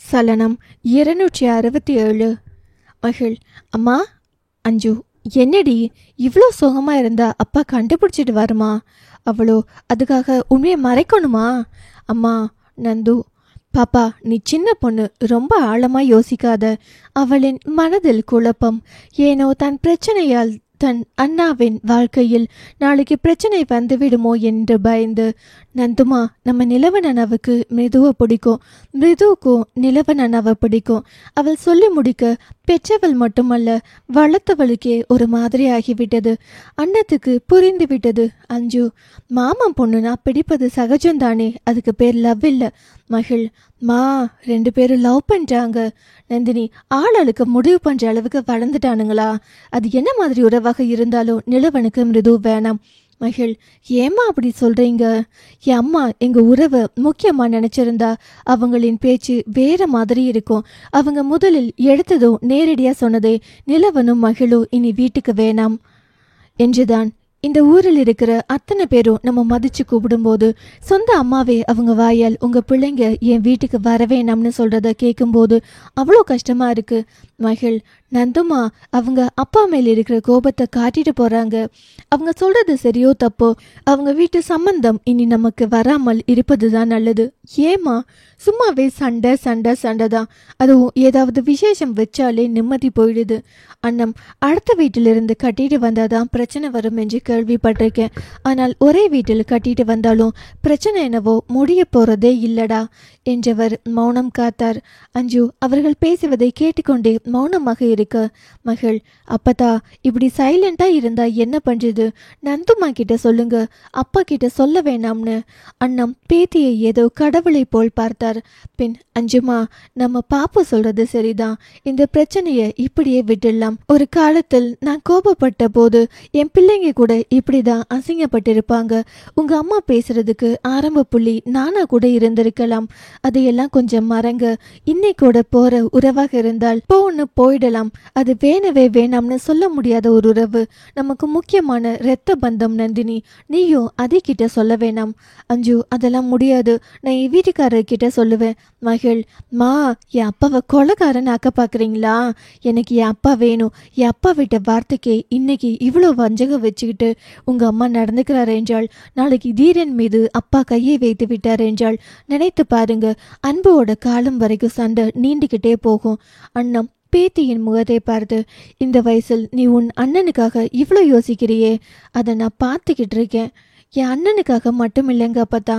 சலனம் 267. மகிழ். அம்மா. அஞ்சு. என்னடி இவ்வளோ சோகமாக இருந்தா அப்பா கண்டுபிடிச்சிட்டு வருமா? அவளோ அதுக்காக உண்மையை மறைக்கணுமா? அம்மா. நந்து. பாப்பா, நீ சின்ன பொண்ணு, ரொம்ப ஆழமாக யோசிக்காத. அவளின் மனதில் குழப்பம். ஏனோ தன் பிரச்சனையால் தன் அண்ணாவின் வாழ்க்கையில் நாளைக்கு பிரச்சனை வந்துவிடுமோ என்று பயந்து. நந்துமா, நம்ம நிலவன் அண்ணாவுக்கு மிருதுவை பிடிக்கும், மிருதுவுக்கும் நிலவன் அண்ணாவை பிடிக்கும். அவள் சொல்லி முடிக்க பெற்றவள் மட்டுமல்ல, வளர்த்தவளுக்கே ஒரு மாதிரி ஆகிவிட்டது. அண்ணத்துக்கு புரிந்து விட்டது. அஞ்சு. மாமன் பொண்ணுனா பிடிப்பது சகஜம்தானே, அதுக்கு பேர் லவ் இல்லை. மகிழ். மா, 2 பேரும் லவ் பண்ணுறாங்க. நந்தினி. ஆளாளுக்கு முடிவு பண்ணுற அளவுக்கு வளர்ந்துட்டானுங்களா? அது என்ன மாதிரி உறவாக இருந்தாலும் நிலவனுக்கு மிருது வேணாம். மகிழ். ஏம்மா அப்படி சொல்கிறீங்க? என் அம்மா எங்கள் உறவை முக்கியமாக நினச்சிருந்தா அவங்களின் பேச்சு வேற மாதிரி இருக்கும். அவங்க முதலில் எடுத்ததும் நேரடியாக சொன்னதே நிலவனும் மகிழும் இனி வீட்டுக்கு வேணாம் என்றுதான். இந்த ஊரில் இருக்கிற அத்தனை பேரும் நம்ம மதிச்சு கூப்பிடும்போது சொந்த அம்மாவே அவங்க வாயால் உங்கள் பிள்ளைங்க என் வீட்டுக்கு வர வேணாம்னு சொல்கிறத கேட்கும்போது அவ்வளோ கஷ்டமாக இருக்குது. மகிழ். நந்துமா, அவங்க அப்பா மேல் இருக்கிற கோபத்தை காட்டிட்டு போகிறாங்க. அவங்க சொல்கிறது சரியோ தப்போ, அவங்க வீட்டு சம்பந்தம் இனி நமக்கு வராமல் இருப்பது தான் நல்லது. ஏமா சும்மாவே சண்டை சண்டை சண்டை தான். அதுவும் ஏதாவது விசேஷம் வச்சாலே நிம்மதி போயிடுது. அண்ணம் அடுத்த வீட்டிலிருந்து கட்டிட்டு வந்தாதான் பிரச்சனை வரும் என்று கேள்விப்பட்டிருக்கேன். ஆனால் ஒரே வீட்டில் கட்டிட்டு வந்தாலும் பிரச்சனை என்னவோ முடிய போகிறதே இல்லடா என்றவர் மௌனம் காத்தார். அஞ்சு அவர்கள் பேசுவதை கேட்டுக்கொண்டே மௌனமாக இருக்க. மகள். அப்பதா, இப்படி சைலண்டா இருந்தா என்ன பண்றது? நந்துமா கிட்ட சொல்லுங்க, அப்பா கிட்ட சொல்ல வேணாம்னு. அண்ணம் பேத்தியை ஏதோ கடவுளை போல் பார்த்தார். பின், அஞ்சுமா, நம்ம பாப்பு சொல்றது சரிதான். இந்த பிரச்சனையை இப்படியே விட்டுடலாம். ஒரு காலத்தில் நான் கோபப்பட்ட போது என் பிள்ளைங்க கூட இப்படிதான் அசிங்கப்பட்டிருப்பாங்க. உங்க அம்மா பேசுறதுக்கு ஆரம்ப புள்ளி நானா கூட இருந்திருக்கலாம். அதையெல்லாம் கொஞ்சம் மறங்க. இன்னைக்கூட போற உறவாக இருந்தால் போன்னு போயிடலாம். அது வேணவே வேணாம்னு சொல்ல முடியாத ஒரு உறவு, நமக்கு முக்கியமான இரத்த பந்தம். நந்தினி, நீயும் அதை கிட்ட சொல்ல வேணாம். அஞ்சு, அதெல்லாம் முடியாது. நான் என் வீட்டுக்காரர்கிட்ட சொல்லுவேன். மகிழ். மா, என் அப்பாவை கொலைகாரன் ஆக்க பாக்குறீங்களா? எனக்கு என் அப்பா வேணும். என் அப்பா விட்ட வார்த்தைக்கே இன்னைக்கு இவ்வளோ வஞ்சகம் வச்சுக்கிட்டு உங்க அம்மா நடந்துக்கிறார் என்றால் நாளைக்கு தீரன் மீது அப்பா கையை வைத்து விட்டார் என்றால் நினைத்து பாருங்க. அன்போட காலம் வரைக்கும் சண்டை நீண்டிக்கிட்டே போகும். அண்ணம் பேத்தியின் முகத்தை பார்த்து, இந்த வயசில் நீ உன் அண்ணனுக்காக இவ்வளோ யோசிக்கிறியே, அதை நான் பார்த்துக்கிட்டு இருக்கேன். என் அண்ணனுக்காக மட்டும் இல்லைங்க அப்பத்தா,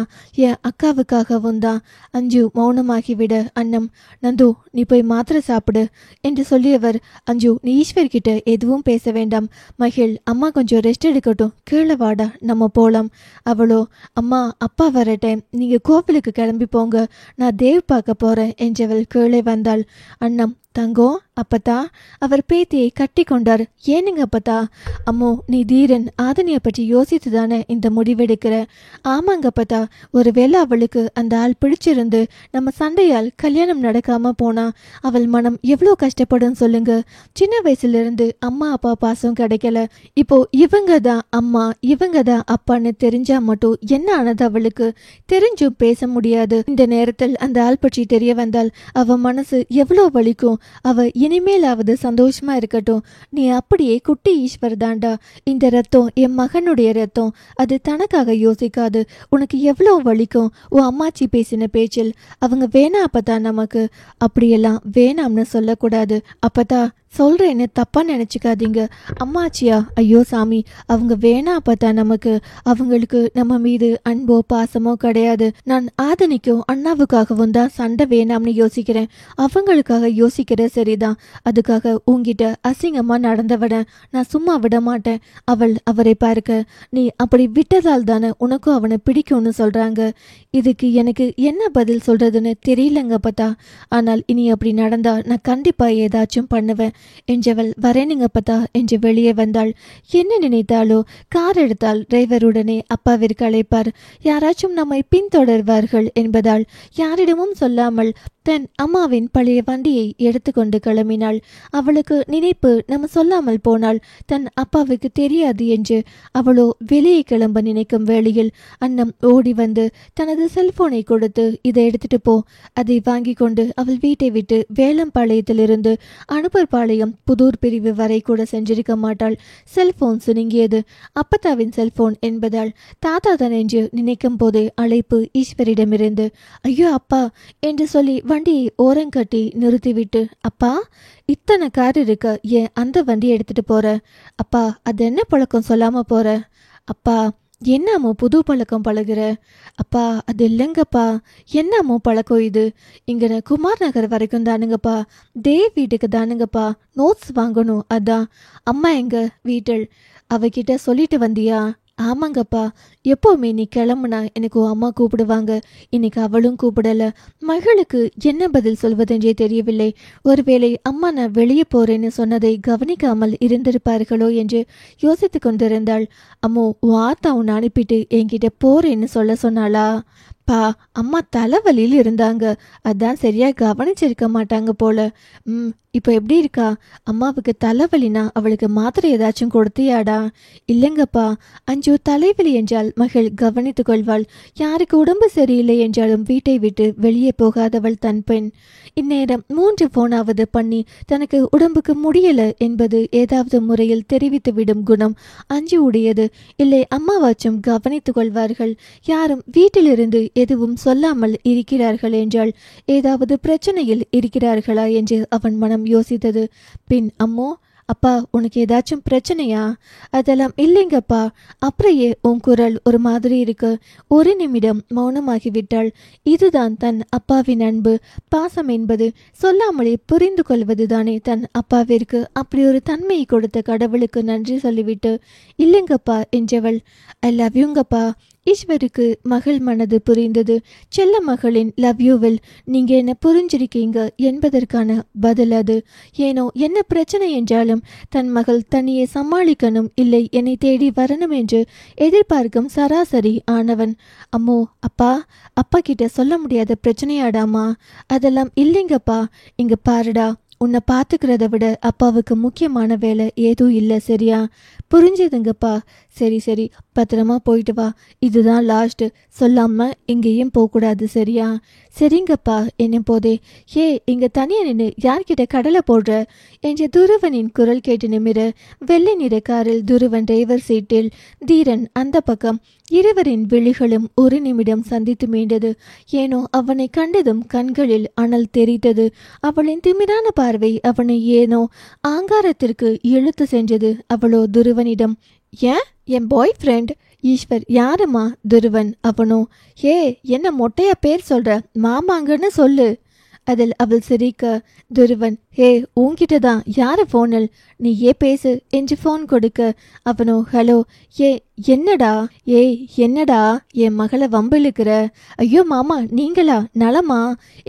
என் அக்காவுக்காகவும் தான். அஞ்சு மௌனமாகிவிட. அண்ணம். நந்து, நீ போய் மாத்திரை சாப்பிடு என்று சொல்லியவர். அஞ்சு, நீ ஈஸ்வர்கிட்ட எதுவும் பேச வேண்டாம். மகிழ். அம்மா கொஞ்சம் ரெஸ்ட் எடுக்கட்டும், கீழே வாடா, நம்ம போகலாம். அவளோ, அம்மா அப்பா வர டைம், நீங்கள் கோவிலுக்கு கிளம்பி போங்க, நான் தேவ் பார்க்க போகிறேன் என்றவள் கீழே வந்தாள். அண்ணம். தங்கம். அப்பத்தா. அவர் பேத்தியை கட்டி கொண்டார். ஏனுங்க அப்பத்தா? அம்மோ, நீ தீரன் ஆதனியை பற்றி யோசித்து தானே இந்த முடிவெடுக்கிற? ஆமாங்க அப்பத்தா. ஒருவேளை அவளுக்கு அந்த ஆள் பிடிச்சிருந்து நம்ம சண்டையால் கல்யாணம் நடக்காம போனா அவள் மனம் எவ்வளோ கஷ்டப்படும் சொல்லுங்க. சின்ன வயசுலேருந்து அம்மா அப்பா பாசம் கிடைக்கல. இப்போ இவங்க தான் அம்மா, இவங்க தான் அப்பான்னு தெரிஞ்சா மட்டும் என்ன ஆனது அவளுக்கு? தெரிஞ்சும் பேச முடியாது. இந்த நேரத்தில் அந்த ஆள் பற்றி தெரிய வந்தால் அவ மனசு எவ்வளோ வலிக்கும். அவ இனிமேலாவது சந்தோஷமா இருக்கட்டும். நீ அப்படியே குட்டி ஈஸ்வர் தாண்டா. இந்த ரத்தம் என் மகனுடைய ரத்தம். அது தனக்காக யோசிக்காது. உனக்கு எவ்வளோ வலிக்கும் உன் அம்மாச்சி பேசின பேச்சில். அவங்க வேணாம் அப்பதா, நமக்கு அப்படியெல்லாம் வேணாம்னு சொல்லக்கூடாது. அப்பதா, சொல்கிறேன்னு தப்பாக நினச்சிக்காதீங்க. அம்மாச்சியா? ஐயோ சாமி, அவங்க வேணா அப்பத்தா நமக்கு. அவங்களுக்கு நம்ம மீது அன்போ பாசமோ கிடையாது. நான் ஆதனிக்கும் அண்ணாவுக்காகவும் தான் சண்டை வேணாம்னு யோசிக்கிறேன். அவங்களுக்காக யோசிக்கிற சரிதான். அதுக்காக உங்ககிட்ட அசிங்கமாக நடந்தவட நான் சும்மா விட மாட்டேன். அவரை பார்க்க நீ அப்படி விட்டதால் தானே உனக்கும் அவனை பிடிக்கும்னு சொல்கிறாங்க. இதுக்கு எனக்கு என்ன பதில் சொல்கிறதுன்னு தெரியலங்க அப்பத்தா. ஆனால் இனி அப்படி நடந்தா நான் கண்டிப்பாக ஏதாச்சும் பண்ணுவேன் என்றவள் வரேனுங்க அப்பத்தா என்று வெளியே வந்தாள். என்ன நினைத்தாலோ, கார் எடுத்தால் டிரைவருடனே அப்பாவிற்கு அழைப்பார். யாராச்சும் நம்மை பின்தொடர்வார்கள் என்பதால் யாரிடமும் சொல்லாமல் தன் அம்மாவின் பழைய வண்டியை எடுத்துக்கொண்டு கிளம்பினாள். அவளுக்கு நினைப்பு நம்ம சொல்லாமல் போனால் தன் அப்பாவுக்கு தெரியாது என்று அவளோ வெளியே கிளம்ப நினைக்கும் வேளையில் அண்ணம் ஓடி வந்து தனது செல்போனை கொடுத்து இதை எடுத்துட்டு போ. அதை வாங்கி கொண்டு அவள் வீட்டை விட்டு வேளம்பாளையத்திலிருந்து அனுப்பர்பாளையம் புதூர் பிரிவு வரை கூட சென்றிருக்க மாட்டாள். செல்போன் சுருங்கியது. அப்பத்தாவின் செல்போன் என்பதால் தாத்தா தான் என்று நினைக்கும் போது அழைப்பு ஈஸ்வரிடமிருந்து. ஐயோ அப்பா என்று சொல்லி வண்டியை ஓரங்கட்டி நிறுத்திவிட்டு, அப்பா இத்தனை கார் இருக்க ஏன் அந்த வண்டி எடுத்துட்டு போற? அப்பா அது என்ன பழக்கம் சொல்லாம போற? அப்பா என்னமோ புது பழக்கம் பழகுற? அப்பா அது இல்லைங்கப்பா, என்னமோ பழக்கம் இது. இங்கே குமார் நகர் வரைக்கும் தானுங்கப்பா, தேவ் வீட்டுக்கு தானுங்கப்பா நோட்ஸ் வாங்கணும். அதான். அம்மா எங்க வீட்டில்? அவகிட்ட சொல்லிட்டு வந்தியா? ஆமாங்கப்பா, எப்போவுமே நீ கிளம்புனா எனக்கு அம்மா கூப்பிடுவாங்க. இன்னைக்கு அவளும் கூப்பிடல. மகளுக்கு என்ன பதில் சொல்வதென்றே தெரியவில்லை. ஒருவேளை அம்மா நான் வெளியே போறேன்னு சொன்னதை கவனிக்காமல் இருந்திருப்பார்களோ என்று யோசித்து கொண்டிருந்தாள். அம்மோ வாத்தா உன்னை அனுப்பிட்டு என்கிட்ட போறேன்னு சொல்ல சொன்னாளா? பா அம்மா தலைவலியில் இருந்தாங்க, அதான் சரியா கவனிச்சிருக்க மாட்டாங்க போல. இப்போ எப்படி இருக்கா? அம்மாவுக்கு தலைவலினா அவளுக்கு மாத்திரை ஏதாச்சும் கொடுத்தியாடா? இல்லைங்கப்பா. அஞ்சு தலைவலி என்றால் மகள் கவனித்து கொள்வாள். யாருக்கு உடம்பு சரியில்லை என்றாலும் வீட்டை விட்டு வெளியே போகாதவள் தன் பெண். இந்நேரம் 3 போனாவது பண்ணி தனக்கு உடம்புக்கு முடியல என்பது ஏதாவது முறையில் தெரிவித்துவிடும் குணம் அஞ்சு உடையது. இல்லை அம்மாவாச்சும் கவனித்து கொள்வார்கள். யாரும் வீட்டிலிருந்து எதுவும் சொல்லாமல் இருக்கிறார்கள் என்றால் ஏதாவது பிரச்சனையில் இருக்கிறார்களா என்று அவன் மனம் யோசித்தது. பின் அம்மோ அப்பா உனக்கு ஏதாச்சும் பிரச்சனையா? அதெல்லாம் இல்லைங்கப்பா. அப்புறையே உன் குரல் ஒரு மாதிரி இருக்கு. ஒரு நிமிடம் மௌனமாகிவிட்டாள். இதுதான் தன் அப்பாவின் அன்பு பாசம் என்பது. சொல்லாமலே புரிந்து கொள்வது தானே தன் அப்பாவிற்கு. அப்படி ஒரு தன்மையை கொடுத்த கடவுளுக்கு நன்றி சொல்லிவிட்டு இல்லைங்கப்பா என்றவள். I love யூங்கப்பா. ஈஸ்வருக்கு மகள் மனது புரிந்தது. செல்ல மகளின் லவ் யூவில் நீங்க என்ன புரிஞ்சிருக்கீங்க என்பதற்கான பதில் அது. ஏனோ என்ன பிரச்சனை என்றாலும் தன் மகள் தனியே சமாளிக்கணும், இல்லை என்னை தேடி வரணும் என்று எதிர்பார்க்கும் சராசரி ஆனவன். அம்மோ அப்பா அப்பா கிட்ட சொல்ல முடியாத பிரச்சனையாடாமா? அதெல்லாம் இல்லைங்கப்பா. இங்க பாருடா, உன்னை பார்த்துக்கிறத விட அப்பாவுக்கு முக்கியமான வேலை ஏதும் இல்லை, சரியா? புரிஞ்சுதுங்கப்பா. சரி சரி, பத்திரமா போயிட்டு வா. இதுதான் லாஸ்ட். சொல்லாம எங்கேயும் போகக்கூடாது, சரியா? சரிங்கப்பா என்ன போதே. ஏ இங்க தனியா நின்று யார்கிட்ட கடலை போடுற என்று துருவனின் குரல் கேட்டு நிமிர வெள்ளை நிற காரில் துருவன் டிரைவர் சீட்டில், தீரன் அந்த பக்கம். இருவரின் விழிகளும் ஒரு நிமிடம் சந்தித்து மீண்டது. ஏனோ அவனை கண்டதும் கண்களில் அனல் தெரித்தது. அவளின் திமிரான பார்வை அவனை ஏனோ ஆங்காரத்திற்கு இழுத்து சென்றது. அவளோ துருவனிடம், ஏன் என் பாய் ஃப்ரெண்ட் ஈஸ்வர். யாருமா? துருவன். அவனோ, ஏ என்ன மொட்டையா பேர் சொல்ற? மாமாங்கன்னு சொல்லு. அதில் அவள் சிரிக்க, துருவன், ஹே உன்கிட்ட தான். யாரு ஃபோனில்? நீ பேசு என்று ஃபோன் கொடுக்க அவனோ, ஹலோ. என்னடா? என்னடா என் மகளை வம்பிழுக்கிற? ஐயோ மாமா நீங்களா? நலமா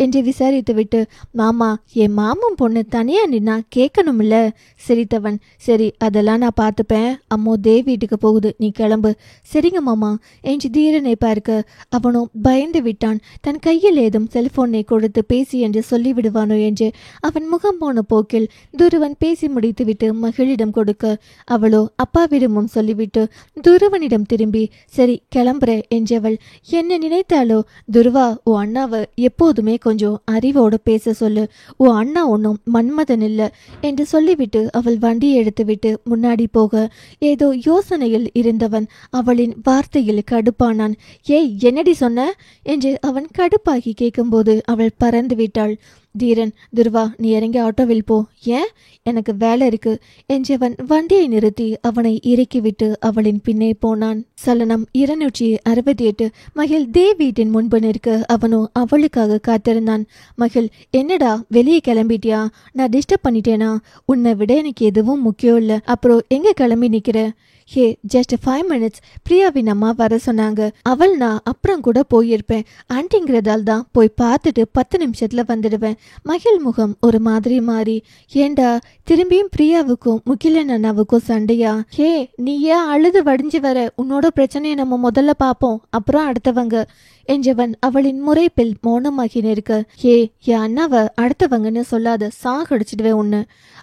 என்று விசாரித்து விட்டு, மாமா என் மாமன் பொண்ணு தனியா நின்னா கேட்கணும்ல. சிரித்தவன், சரி அதெல்லாம் நான் பார்த்துப்பேன். அம்மோ தேவ் வீட்டுக்கு போகுது, நீ கிளம்பு. சரிங்க மாமா என்று தீரனை பார்க்க அவனோ பயந்து விட்டான். தன் கையில் ஏதும் செல்போனை கொடுத்து பேசி என்று சொல்லிவிடுவானோ என்று அவன் முகம் போன போக்கில் துருவன் பேசி முடித்துவிட்டு மகளிடம் கொடுக்க அவளோ அப்பாவிடமும் சொல்லிவிட்டு துருவனிடம் திரும்பி, சரி கிளம்புற என்றவள். என்ன நினைத்தாலோ, துருவா உன் அண்ணாவை எப்போதுமே கொஞ்சம் அறிவோடு பேச சொல்லு. உன் அண்ணா ஒன்றும் மன்மதன் இல்லை என்று சொல்லிவிட்டு அவள் வண்டியை எடுத்துவிட்டு முன்னாடி போக ஏதோ யோசனையில் இருந்தவன் அவளின் வார்த்தையில் கடுப்பானான். என்னடி சொன்ன என்று அவன் கடுப்பாகி கேட்கும்போது அவள் பறந்து விட்டாள். தீரன், துருவா நீ இறங்கி ஆட்டோவில் போ. ஏன்? எனக்கு வேலை இருக்கு என்றவன் வண்டியை நிறுத்தி அவனை இறக்கிவிட்டு அவளின் பின்னே போனான். சலனம் 268. மகிழ் தேவ் வீட்டின் முன்பு நிற்க அவனோ அவளுக்காக காத்திருந்தான். மகிழ், என்னடா வெளியே கிளம்பிட்டியா? நான் டிஸ்டர்ப் பண்ணிட்டேனா? உன்னை விட எனக்கு எதுவும் முக்கியம் இல்லை. அப்புறம் எங்க கிளம்பி நிக்கிற? Just 5 minutes. பிரியாவின் அம்மா வர சொன்னாங்க. அவள் நான் அப்புறம் கூட போயிருப்பேன். ஆண்டிங்கிறதால் தான் போய் பார்த்துட்டு 10 நிமிஷத்துல வந்துடுவேன். மகிழ் முகம் ஒரு மாதிரி மாறி, ஏண்டா திரும்பியும் பிரியாவுக்கும் முகிலன் அண்ணாவுக்கும் சண்டையா? ஹே, நீ ஏன் அழுது வடிஞ்சு வர? உன்னோட பிரச்சனையை நம்ம முதல்ல பார்ப்போம், அப்புறம் அடுத்தவங்க என்றவன் அவளின் முறைப்பில் மௌனமாகி நிற்க. ஏ, என் அண்ணாவை அடுத்தவங்கன்னு சொல்லாத, சாகடிச்சிடுவேன் உன்னை.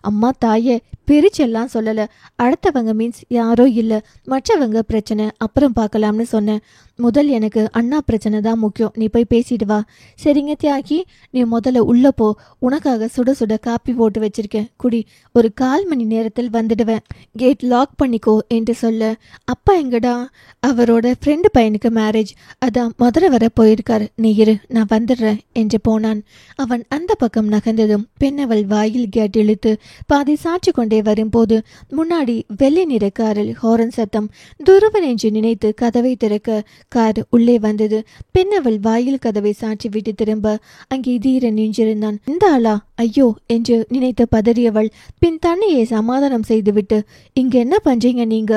அம்மா தாயே, பிரிச்செல்லாம் சொல்லல. அடுத்தவங்க மீன்ஸ் யாரோ இல்ல, மற்றவங்க பிரச்சனை அப்புறம் பார்க்கலாம்னு சொன்னேன். முதல் எனக்கு அண்ணா பிரச்சனை தான் முக்கியம். நீ போய் பேசிட்டு வா. சரிங்க தியாகி, நீ முதல்ல உள்ள போ. உனக்காக சுட சுட காப்பி போட்டு வச்சிருக்கேன், குடி. ஒரு 1/4 மணி நேரத்தில் வந்துடுவேன். கேட் லாக் பண்ணிக்கோ என்று சொல்ல, அப்பா எங்கடா? அவரோட ஃப்ரெண்டு பையனுக்கு மேரேஜ், அதான் மதுரை வர போயிருக்காரு. நீ இரு, நான் வந்துடுறேன் என்று போனான். அவன் அந்த பக்கம் நகர்ந்ததும் பெண்ணவள் வாயில் கேட் இழுத்து பாதி சாட்சி கொண்டே வரும்போது முன்னாடி வெள்ளை நிற காரில் ஹாரன் சத்தம். துருவன் என்று நினைத்து கதவை திறக்க கார் உள்ளே வந்தது. பெண்ணவள் வாயில் கதவை சாட்சி விட்டு திரும்ப அங்கே தீர நின்றிருந்தான். இந்த ஆளா? ஐயோ என்று நினைத்து பதறியவள் பின் தன்னையே சமாதானம் செய்துவிட்டு, இங்க என்ன பண்றீங்க நீங்க?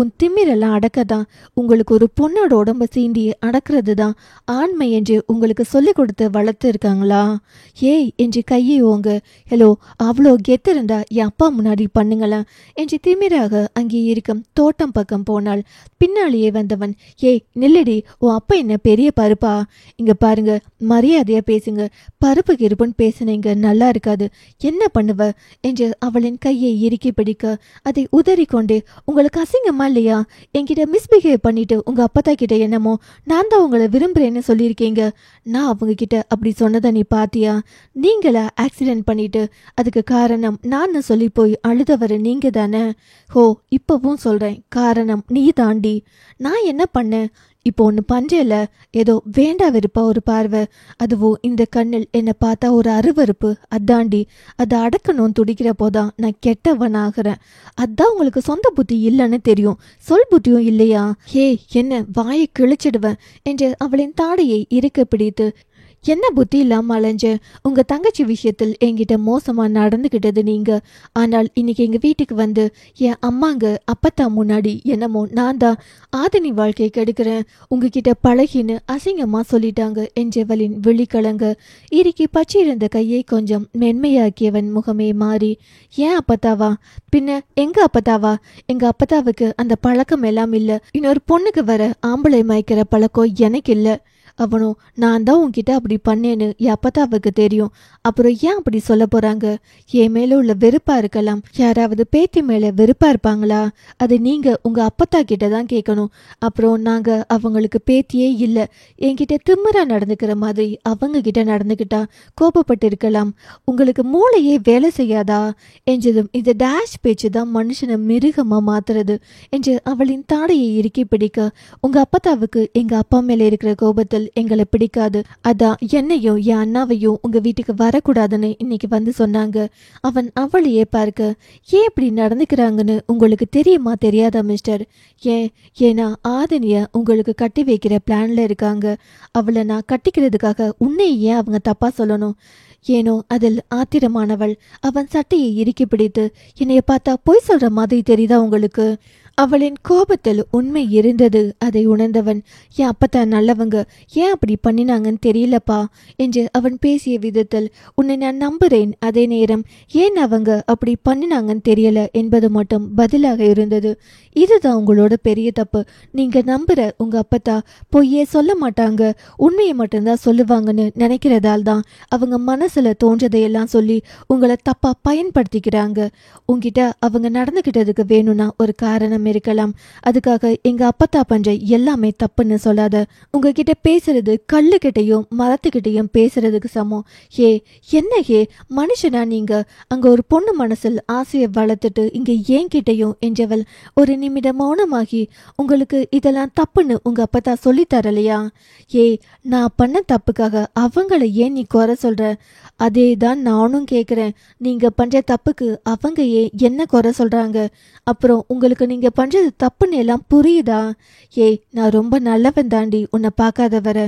உன் திமிரெல்லாம் அடக்கதான். உங்களுக்கு ஒரு பொண்ணோட உடம்ப சீண்டி அடக்கிறது தான் ஆண்மை என்று உங்களுக்கு சொல்லிக் கொடுத்து வளர்த்து இருக்காங்களா? ஏய் என்று கையை ஓங்க. ஹலோ, அவ்வளோ கெத்து இருந்தா என் அப்பா முன்னாடி பண்ணுங்களேன் என்று திமிராக அங்கே இருக்கும் தோட்டம் பக்கம் போனாள். பின்னாலேயே வந்தவன், ஏய் நில்லடி, உன் அப்பா என்ன பெரிய பருப்பா? இங்க பாருங்க, மரியாதையா பேசுங்க. பருப்பு கிருப்புன்னு பேசுனீங்க நல்லா இருக்காது. என்ன பண்ணுவ என்று அவளின் கையை இறுக்கி பிடிக்க அதை உதறிக்கொண்டே, உங்களுக்கு அசிங்கமா இல்லையா? என்கிட்ட மிஸ்பிஹேவ் பண்ணிட்டு உங்க அப்பத்தா கிட்ட என்னமோ நான் தான் உங்களை விரும்புறேன்னு சொல்லியிருக்கீங்க. நான் அவங்க கிட்ட அப்படி சொன்னதை நீ பாத்தியா? நீங்களா ஆக்சிடென்ட் பண்ணிட்டு அதுக்கு காரணம் நான் சொல்லி போய் அழுதவர் நீங்க தானே? ஹோ, இப்பவும் சொல்றேன், காரணம் நீ தாண்டி. நான் என்ன பண்ணேன்? இப்போ ஒன்று பண்றேல, ஏதோ வேண்டா வெறுப்பா ஒரு பார்வை, அதுவும் இந்த கண்ணில் என்னை பார்த்தா ஒரு அருவறுப்பு. அதாண்டி, அதை அடக்கணும் துடிக்கிற போதான் நான் கெட்டவன் ஆகிறேன். அதான் உங்களுக்கு சொந்த புத்தி இல்லைன்னு தெரியும், சொல் புத்தியும் இல்லையா? ஹே, என்ன வாயை கிழிச்சிடுவேன் என்று அவளின் தாடையை இறுக்க பிடித்து, என்ன புத்தி இல்லாம அலைஞ்ச? உங்க தங்கச்சி விஷயத்தில் என்கிட்ட மோசமா நடந்துகிட்டது நீங்க. ஆனால் இன்னைக்கு எங்க வீட்டுக்கு வந்து என் அம்மாங்க அப்பத்தா முன்னாடி என்னமோ நான் தான் ஆதினி வாழ்க்கையை கெடுக்கிறேன், உங்ககிட்ட பழகின்னு அசிங்கமா சொல்லிட்டாங்க என்றவளின் விழிக்கலங்க. இறுக்கி பச்சிருந்த கையை கொஞ்சம் மென்மையாக்கியவன் முகமே மாறி, ஏன் அப்பத்தாவா? பின்ன எங்க அப்பத்தாவா? எங்க அப்பத்தாவுக்கு அந்த பழக்கம் எல்லாம் இல்ல. இன்னொரு பொண்ணுக்கு வர ஆம்பளை மயக்கிற பழக்கம் எனக்கு இல்ல. அவனும் நான் தான் உன்கிட்ட அப்படி பண்ணேன்னு என் அப்பத்தாவுக்கு தெரியும். அப்புறம் ஏன் அப்படி சொல்ல போறாங்க? என் மேல உள்ள வெறுப்பா இருக்கலாம். யாராவது பேத்தி மேல வெறுப்பா இருப்பாங்களா? அது நீங்க உங்க அப்பத்தா கிட்ட தான் கேட்கணும். அப்புறம் நாங்க அவங்களுக்கு பேத்தியே இல்லை. என்கிட்ட திமிரா நடந்துக்கிற மாதிரி அவங்க கிட்ட நடந்துக்கிட்டா கோபப்பட்டு இருக்கலாம். உங்களுக்கு மூளையே வேலை செய்யாதா என்றதும், இந்த டேஷ் பேச்சு தான் மனுஷனை மிருகமா மாத்துறது என்று அவளின் தாடையை இறுக்கி பிடிக்க, உங்க அப்பத்தாவுக்கு எங்க அப்பா மேல இருக்கிற கோபத்தில் எங்களை பிடிக்காது. அதான் என்னையும் என் அண்ணாவையும் உங்க வீட்டுக்கு வரக்கூடாதுன்னு இன்னைக்கு வந்து சொன்னாங்க. அவன் அவளையே பார்க்க, ஏன் இப்படி நடந்துக்கிறாங்கன்னு உங்களுக்கு தெரியுமா தெரியாதா மிஸ்டர்? ஏன்னா ஆதினிய உங்களுக்கு கட்டி வைக்கிற பிளான்ல இருக்காங்க. அவளை நான் கட்டிக்கிறதுக்காக உன்னை ஏன் அவங்க தப்பா சொல்லணும்? ஏனோ அதில் ஆத்திரமானவள் அவன் சட்டையை இறுக்கி பிடித்து, என்னைய பார்த்தா பொய் சொல்ற மாதிரி தெரியுதா உங்களுக்கு? அவளின் கோபத்தில் உண்மை இருந்தது. அதை உணர்ந்தவன், என் அப்பத்தா நல்லவங்க, ஏன் அப்படி பண்ணினாங்கன்னு தெரியலப்பா என்று அவன் பேசிய விதத்தில், உன்னை நான் நம்புறேன், அதே நேரம் ஏன் அவங்க அப்படி பண்ணினாங்கன்னு தெரியல என்பது மட்டும் பதிலாக இருந்தது. இதுதான் உங்களோட பெரிய தப்பு. நீங்க நம்புற உங்க அப்பத்தா பொய்யே சொல்ல மாட்டாங்க, உண்மையை மட்டும்தான் சொல்லுவாங்கன்னு நினைக்கிறதால் தான் அவங்க மனசுல தோன்றதையெல்லாம் சொல்லி உங்களை தப்பா பயன்படுத்திக்கிறாங்க. உங்ககிட்ட அவங்க நடந்துகிட்டதுக்கு வேணும்னா ஒரு காரணம் இருக்கலாம். அதுக்காக எங்க அப்பத்தா பண்ற எல்லாமே தப்புன்னு சொல்லாத. உங்ககிட்ட பேசுறது கல்லுகிட்டையும் மரத்துக்கிட்டையும் பேசுறதுக்கு சமம். என்ன மனுஷனா நீங்க? அங்க ஒரு பொண்ணு மனசில் ஆசையை வளர்த்துட்டு இங்க ஏன் கிட்டையும் என்றவள் ஒரு நிமிடம் மௌனமாகி, உங்களுக்கு இதெல்லாம் தப்புன்னு உங்க அப்பத்தா சொல்லி தரலையா? நான் பண்ண தப்புக்காக அவங்கள ஏன் நீ குறை சொல்ற? அதே தான் நானும் கேக்குறேன். நீங்க பண்ற தப்புக்கு அவங்க ஏன் என்ன குறை சொல்றாங்க? அப்புறம் உங்களுக்கு நீங்க பண்றது தப்புன்னு எல்லாம் புரியுதா? ஏய், நான் ரொம்ப நல்லவன் தாண்டி உன்னை பார்க்காத வர.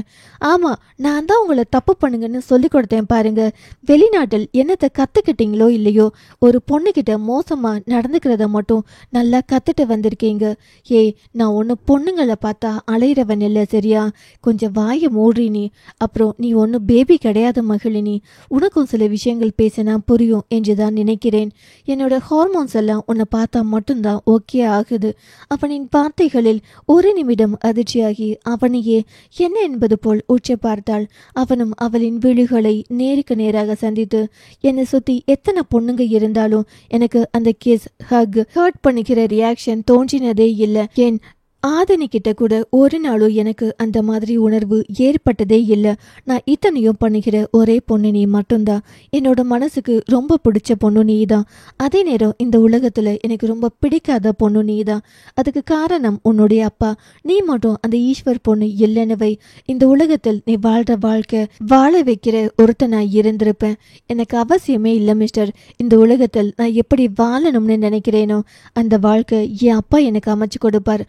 ஆமா, நான் தான் உங்களை தப்பு பண்ணுங்கன்னு சொல்லி கொடுத்தேன் பாருங்க. வெளிநாட்டில் என்னத்தை கத்துக்கிட்டீங்களோ இல்லையோ, ஒரு பொண்ணுகிட்ட மோசமா நடந்துக்கிறத மட்டும் நல்லா கத்துட்டு வந்திருக்கீங்க. ஏய், நான் ஒன்று பொண்ணுங்களை பார்த்தா அலையிறவன் இல்லை, சரியா? கொஞ்சம் வாயை மூடி நீ. அப்புறம் நீ ஒன்றும் பேபி கிடையாது மகிழினி. உனக்கும் சில விஷயங்கள் பேசினா புரியும் என்றுதான் நினைக்கிறேன். என்னோட ஹார்மோன்ஸ் எல்லாம் உன்னை பார்த்தா மட்டும்தான் ஓகே ஆகுது. அவனின் வார்த்தைகளில் ஒரு நிமிடம் அதிர்ச்சியாகி அவனையே என்ன என்பது போல் உற்று பார்த்தாள். அவனும் அவளின் விழிகளை நேருக்கு நேராக சந்தித்து, என்னை சுத்தி எத்தனை பொண்ணுங்க இருந்தாலும் எனக்கு அந்த கிஸ், ஹக், ஹர்ட் பண்ணிக்கிற ரியாக்ஷன் தோன்றினதே இல்லை. என் ஆதனி கிட்ட கூட ஒரு நாளும் எனக்கு அந்த மாதிரி உணர்வு ஏற்பட்டதே இல்லை. நான் இத்தனையும் பண்ணுகிற ஒரே பொண்ணு நீ மட்டும்தான். என்னோட மனசுக்கு ரொம்ப பிடிச்ச பொண்ணு நீ தான். அதே நேரம் இந்த உலகத்துல எனக்கு ரொம்ப பிடிக்காத பொண்ணு நீ தான். அதுக்கு காரணம் உன்னுடைய அப்பா. நீ மட்டும் அந்த ஈஸ்வர் பொண்ணு இல்லைன்னு வை, இந்த உலகத்தில் நீ வாழ்ற வாழ்க்கை வாழ வைக்கிற ஒருத்தனா இருந்திருப்பேன். எனக்கு அவசியமே இல்லை மிஸ்டர். இந்த உலகத்தில் நான் எப்படி வாழணும்னு நினைக்கிறேனோ அந்த வாழ்க்கை என் அப்பா எனக்கு அமைச்சு கொடுப்பார்.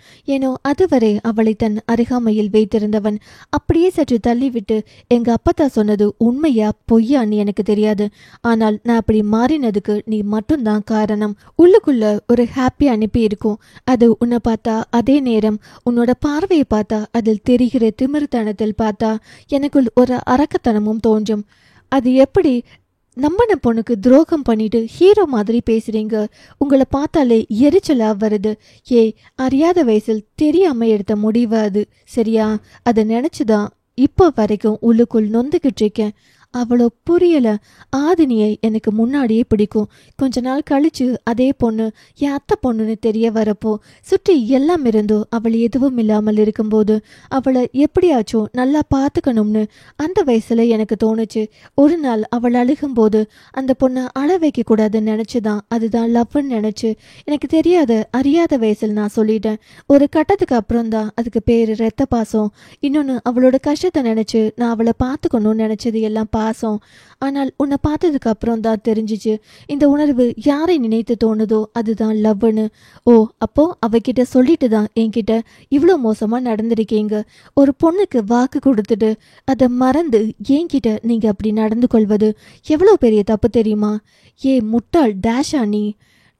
அதுவரை அவளை தன் அருகாமையில் வைத்திருந்தவன் அப்படியே சற்று தள்ளிவிட்டு, எங்க அப்பத்தா சொன்னது உண்மையா பொய்யான்னு எனக்கு தெரியாது. ஆனால் நான் அப்படி மாறினதுக்கு நீ மட்டும்தான் காரணம். உள்ளுக்குள்ள ஒரு ஹாப்பி அனுப்பி இருக்கும். அது உன்னை பார்த்தா, அதே நேரம் உன்னோட பார்வையை பார்த்தா, அதில் தெரிகிற திமிர்த்தனத்தில் பார்த்தா எனக்குள் ஒரு அரக்கத்தனமும் தோன்றும். அது எப்படி நம்பின பொண்ணுக்கு துரோகம் பண்ணிட்டு ஹீரோ மாதிரி பேசுறீங்க? உங்களை பார்த்தாலே எரிச்சலா வருது. அறியாத வயசில் தெரியாம எடுத்த முடிவு அது, சரியா? அதை நினைச்சுதான் இப்போ வரைக்கும் உள்ளுக்குள் நொந்துகிட்டு இருக்கேன். அவ்வளோ புரியல. ஆதினியை எனக்கு முன்னாடியே பிடிக்கும். கொஞ்ச நாள் கழிச்சு அதே பொண்ணு என் அத்தை பொண்ணுன்னு தெரிய வரப்போ, சுற்றி எல்லாம் இருந்தோ அவள் எதுவும் இல்லாமல் இருக்கும்போது அவளை எப்படியாச்சும் நல்லா பார்த்துக்கணும்னு அந்த வயசுல எனக்கு தோணுச்சு. ஒரு நாள் அவள் அழுகும்போது அந்த பொண்ணை அழ வைக்க கூடாதுன்னு நினைச்சுதான் அதுதான் லவ்ன்னு நினைச்சு எனக்கு தெரியாத அறியாத வயசில் நான் சொல்லிட்டேன். ஒரு கட்டத்துக்கு அப்புறம் தான் அதுக்கு பேரு ரத்த பாசம். இன்னொன்னு, அவளோட கஷ்டத்தை நினைச்சு நான் அவளை பார்த்துக்கணும்னு நினைச்சது எல்லாம் பாசம். ஆனால் உன்னை பார்த்ததுக்கு அப்புறம் தான் தெரிஞ்சிச்சு, இந்த உணர்வு யாரை நினைத்து தோணுதோ அதுதான் லவ்னு. ஓ, அப்போ அவகிட்ட சொல்லிட்டு தான் என்கிட்ட இவ்வளோ மோசமா நடந்திருக்கீங்க. ஒரு பொண்ணுக்கு வாக்கு கொடுத்துட்டு அதை மறந்து என்கிட்ட நீங்க அப்படி நடந்து கொள்வது எவ்வளோ பெரிய தப்பு தெரியுமா? முட்டாள் டேஷா நீ.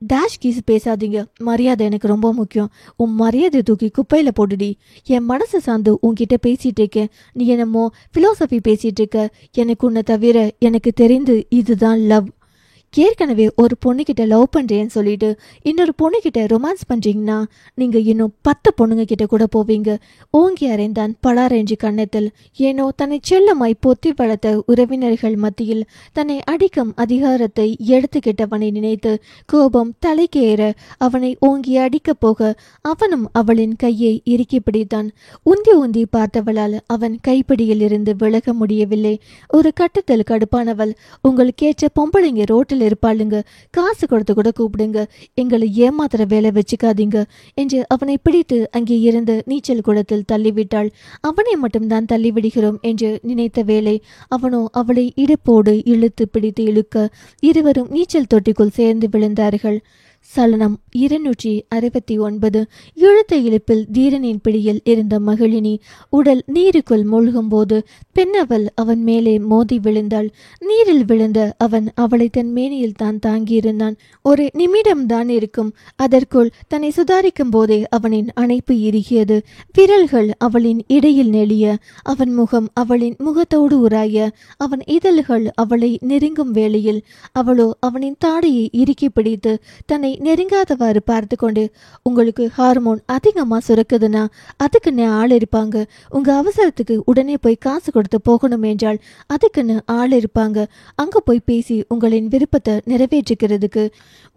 டேஷ் கீஸ் பேசாதீங்க. மரியாதை எனக்கு ரொம்ப முக்கியம். உன் மரியாதை தூக்கி குப்பையில போடுடி. என் மனசை சார்ந்து உன்கிட்ட பேசிட்டு இருக்கேன். நீ என்னமோ பிலோசபி பேசிட்டு இருக்க. எனக்கு உன்னை தவிர எனக்கு தெரிந்து இதுதான் லவ். ஏற்கனவே ஒரு பொண்ணுகிட்ட லவ் பண்றேன்னு சொல்லிட்டு இன்னொரு பொண்ணுகிட்ட ரொமான்ஸ் பண்றீங்கன்னா நீங்க இன்னும் 10 பொண்ணுங்க கிட்ட கூட போவீங்க. ஓங்கி அறைந்தான் பலாரெஞ்சி கண்ணத்தில். ஏனோ தன்னை செல்லமாய் பொத்தி வளர்த்த உறவினர்கள் மத்தியில் தன்னை அடிக்கும் அதிகாரத்தை எடுத்துக்கிட்டவனை நினைத்து கோபம் தலைக்கேற அவனை ஓங்கி அடிக்க போக அவனும் அவளின் கையை இறுக்கி பிடித்தான். உந்தி உந்தி பார்த்தவளால் அவன் கைப்பிடியில் இருந்து விலக முடியவில்லை. ஒரு கட்டத்தில் கடுப்பானவள், உங்களுக்கேற்ற பொம்பளைங்க ரோட்டில் இருப்பாளுங்க, காசு கொடுத்து கூட கூப்பிடுங்க, எங்களை ஏமாத்துற வேலை வச்சுக்காதீங்க என்று அவனை பிடித்து அங்கே இருந்து நீச்சல் குளத்தில் தள்ளிவிட்டாள். அவனை மட்டும்தான் தள்ளிவிடுகிறோம் என்று நினைத்த வேளை அவனோ அவளை இடுப்போடு இழுத்து பிடித்து இழுக்க இருவரும் நீச்சல் தொட்டிக்குள் சேர்ந்து விழுந்தார்கள். சலனம் 269. இழுத்த இழுப்பில் தீரனின் பிடியில் இருந்த மகிழினி உடல் நீருக்குள் மூழ்கும் போது பெண்ணவள் அவன் மேலே மோதி விழுந்தாள். நீரில் விழுந்த அவன் அவளை தன் மேனியில் தான் தாங்கியிருந்தான். ஒரு நிமிடம்தான் இருக்கும். அதற்குள் தன்னை சுதாரிக்கும் போதே அவனின் அணைப்பு இறுகியது. விரல்கள் அவளின் இடையில் நெளிய, அவன் முகம் அவளின் முகத்தோடு உராய, அவன் இதழ்கள் அவளை நெருங்கும் வேளையில் அவளோ அவனின் தாடையை இறுக்கி பிடித்து தன்னை நெருங்காதவாறு பார்த்து கொண்டு, உங்களுக்கு ஹார்மோன் அதிகமா சுரக்குதுன்னா அதுக்குன்னு ஆள் இருப்பாங்க. உங்க அவசரத்துக்கு உடனே போய் காசு கொடுத்து போகணும் என்றால் அதுக்குன்னு ஆள் இருப்பாங்க. அங்க போய் பேசி உங்களின் விருப்பத்தை நிறைவேற்றிக்கிறதுக்கு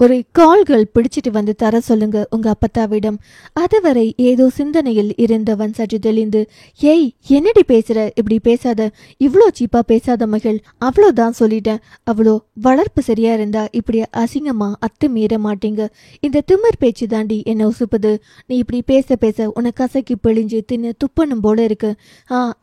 ஒரு கால்கள் பிடிச்சிட்டு வந்து தர சொல்லுங்க உங்க அப்பத்தாவிடம். அதுவரை ஏதோ சிந்தனையில் இருந்தவன் சற்று தெளிந்து, ஏய் என்னடி பேசுற? இப்படி பேசாத, இவ்வளோ சீப்பா பேசாத மகள். அவ்வளோதான் சொல்லிட்டேன். அவ்வளோ வளர்ப்பு சரியா இருந்தா இப்படி அசிங்கமா அத்து மீற மாட்டேன். மாட்டீங்க. இந்த திமிர் பேச்சு தாண்டி என்ன உசுப்புது. நீ இப்படி பேச பேச உனக்கு கசக்கி பிழிஞ்சு தின்னு துப்பணும் போல இருக்கு.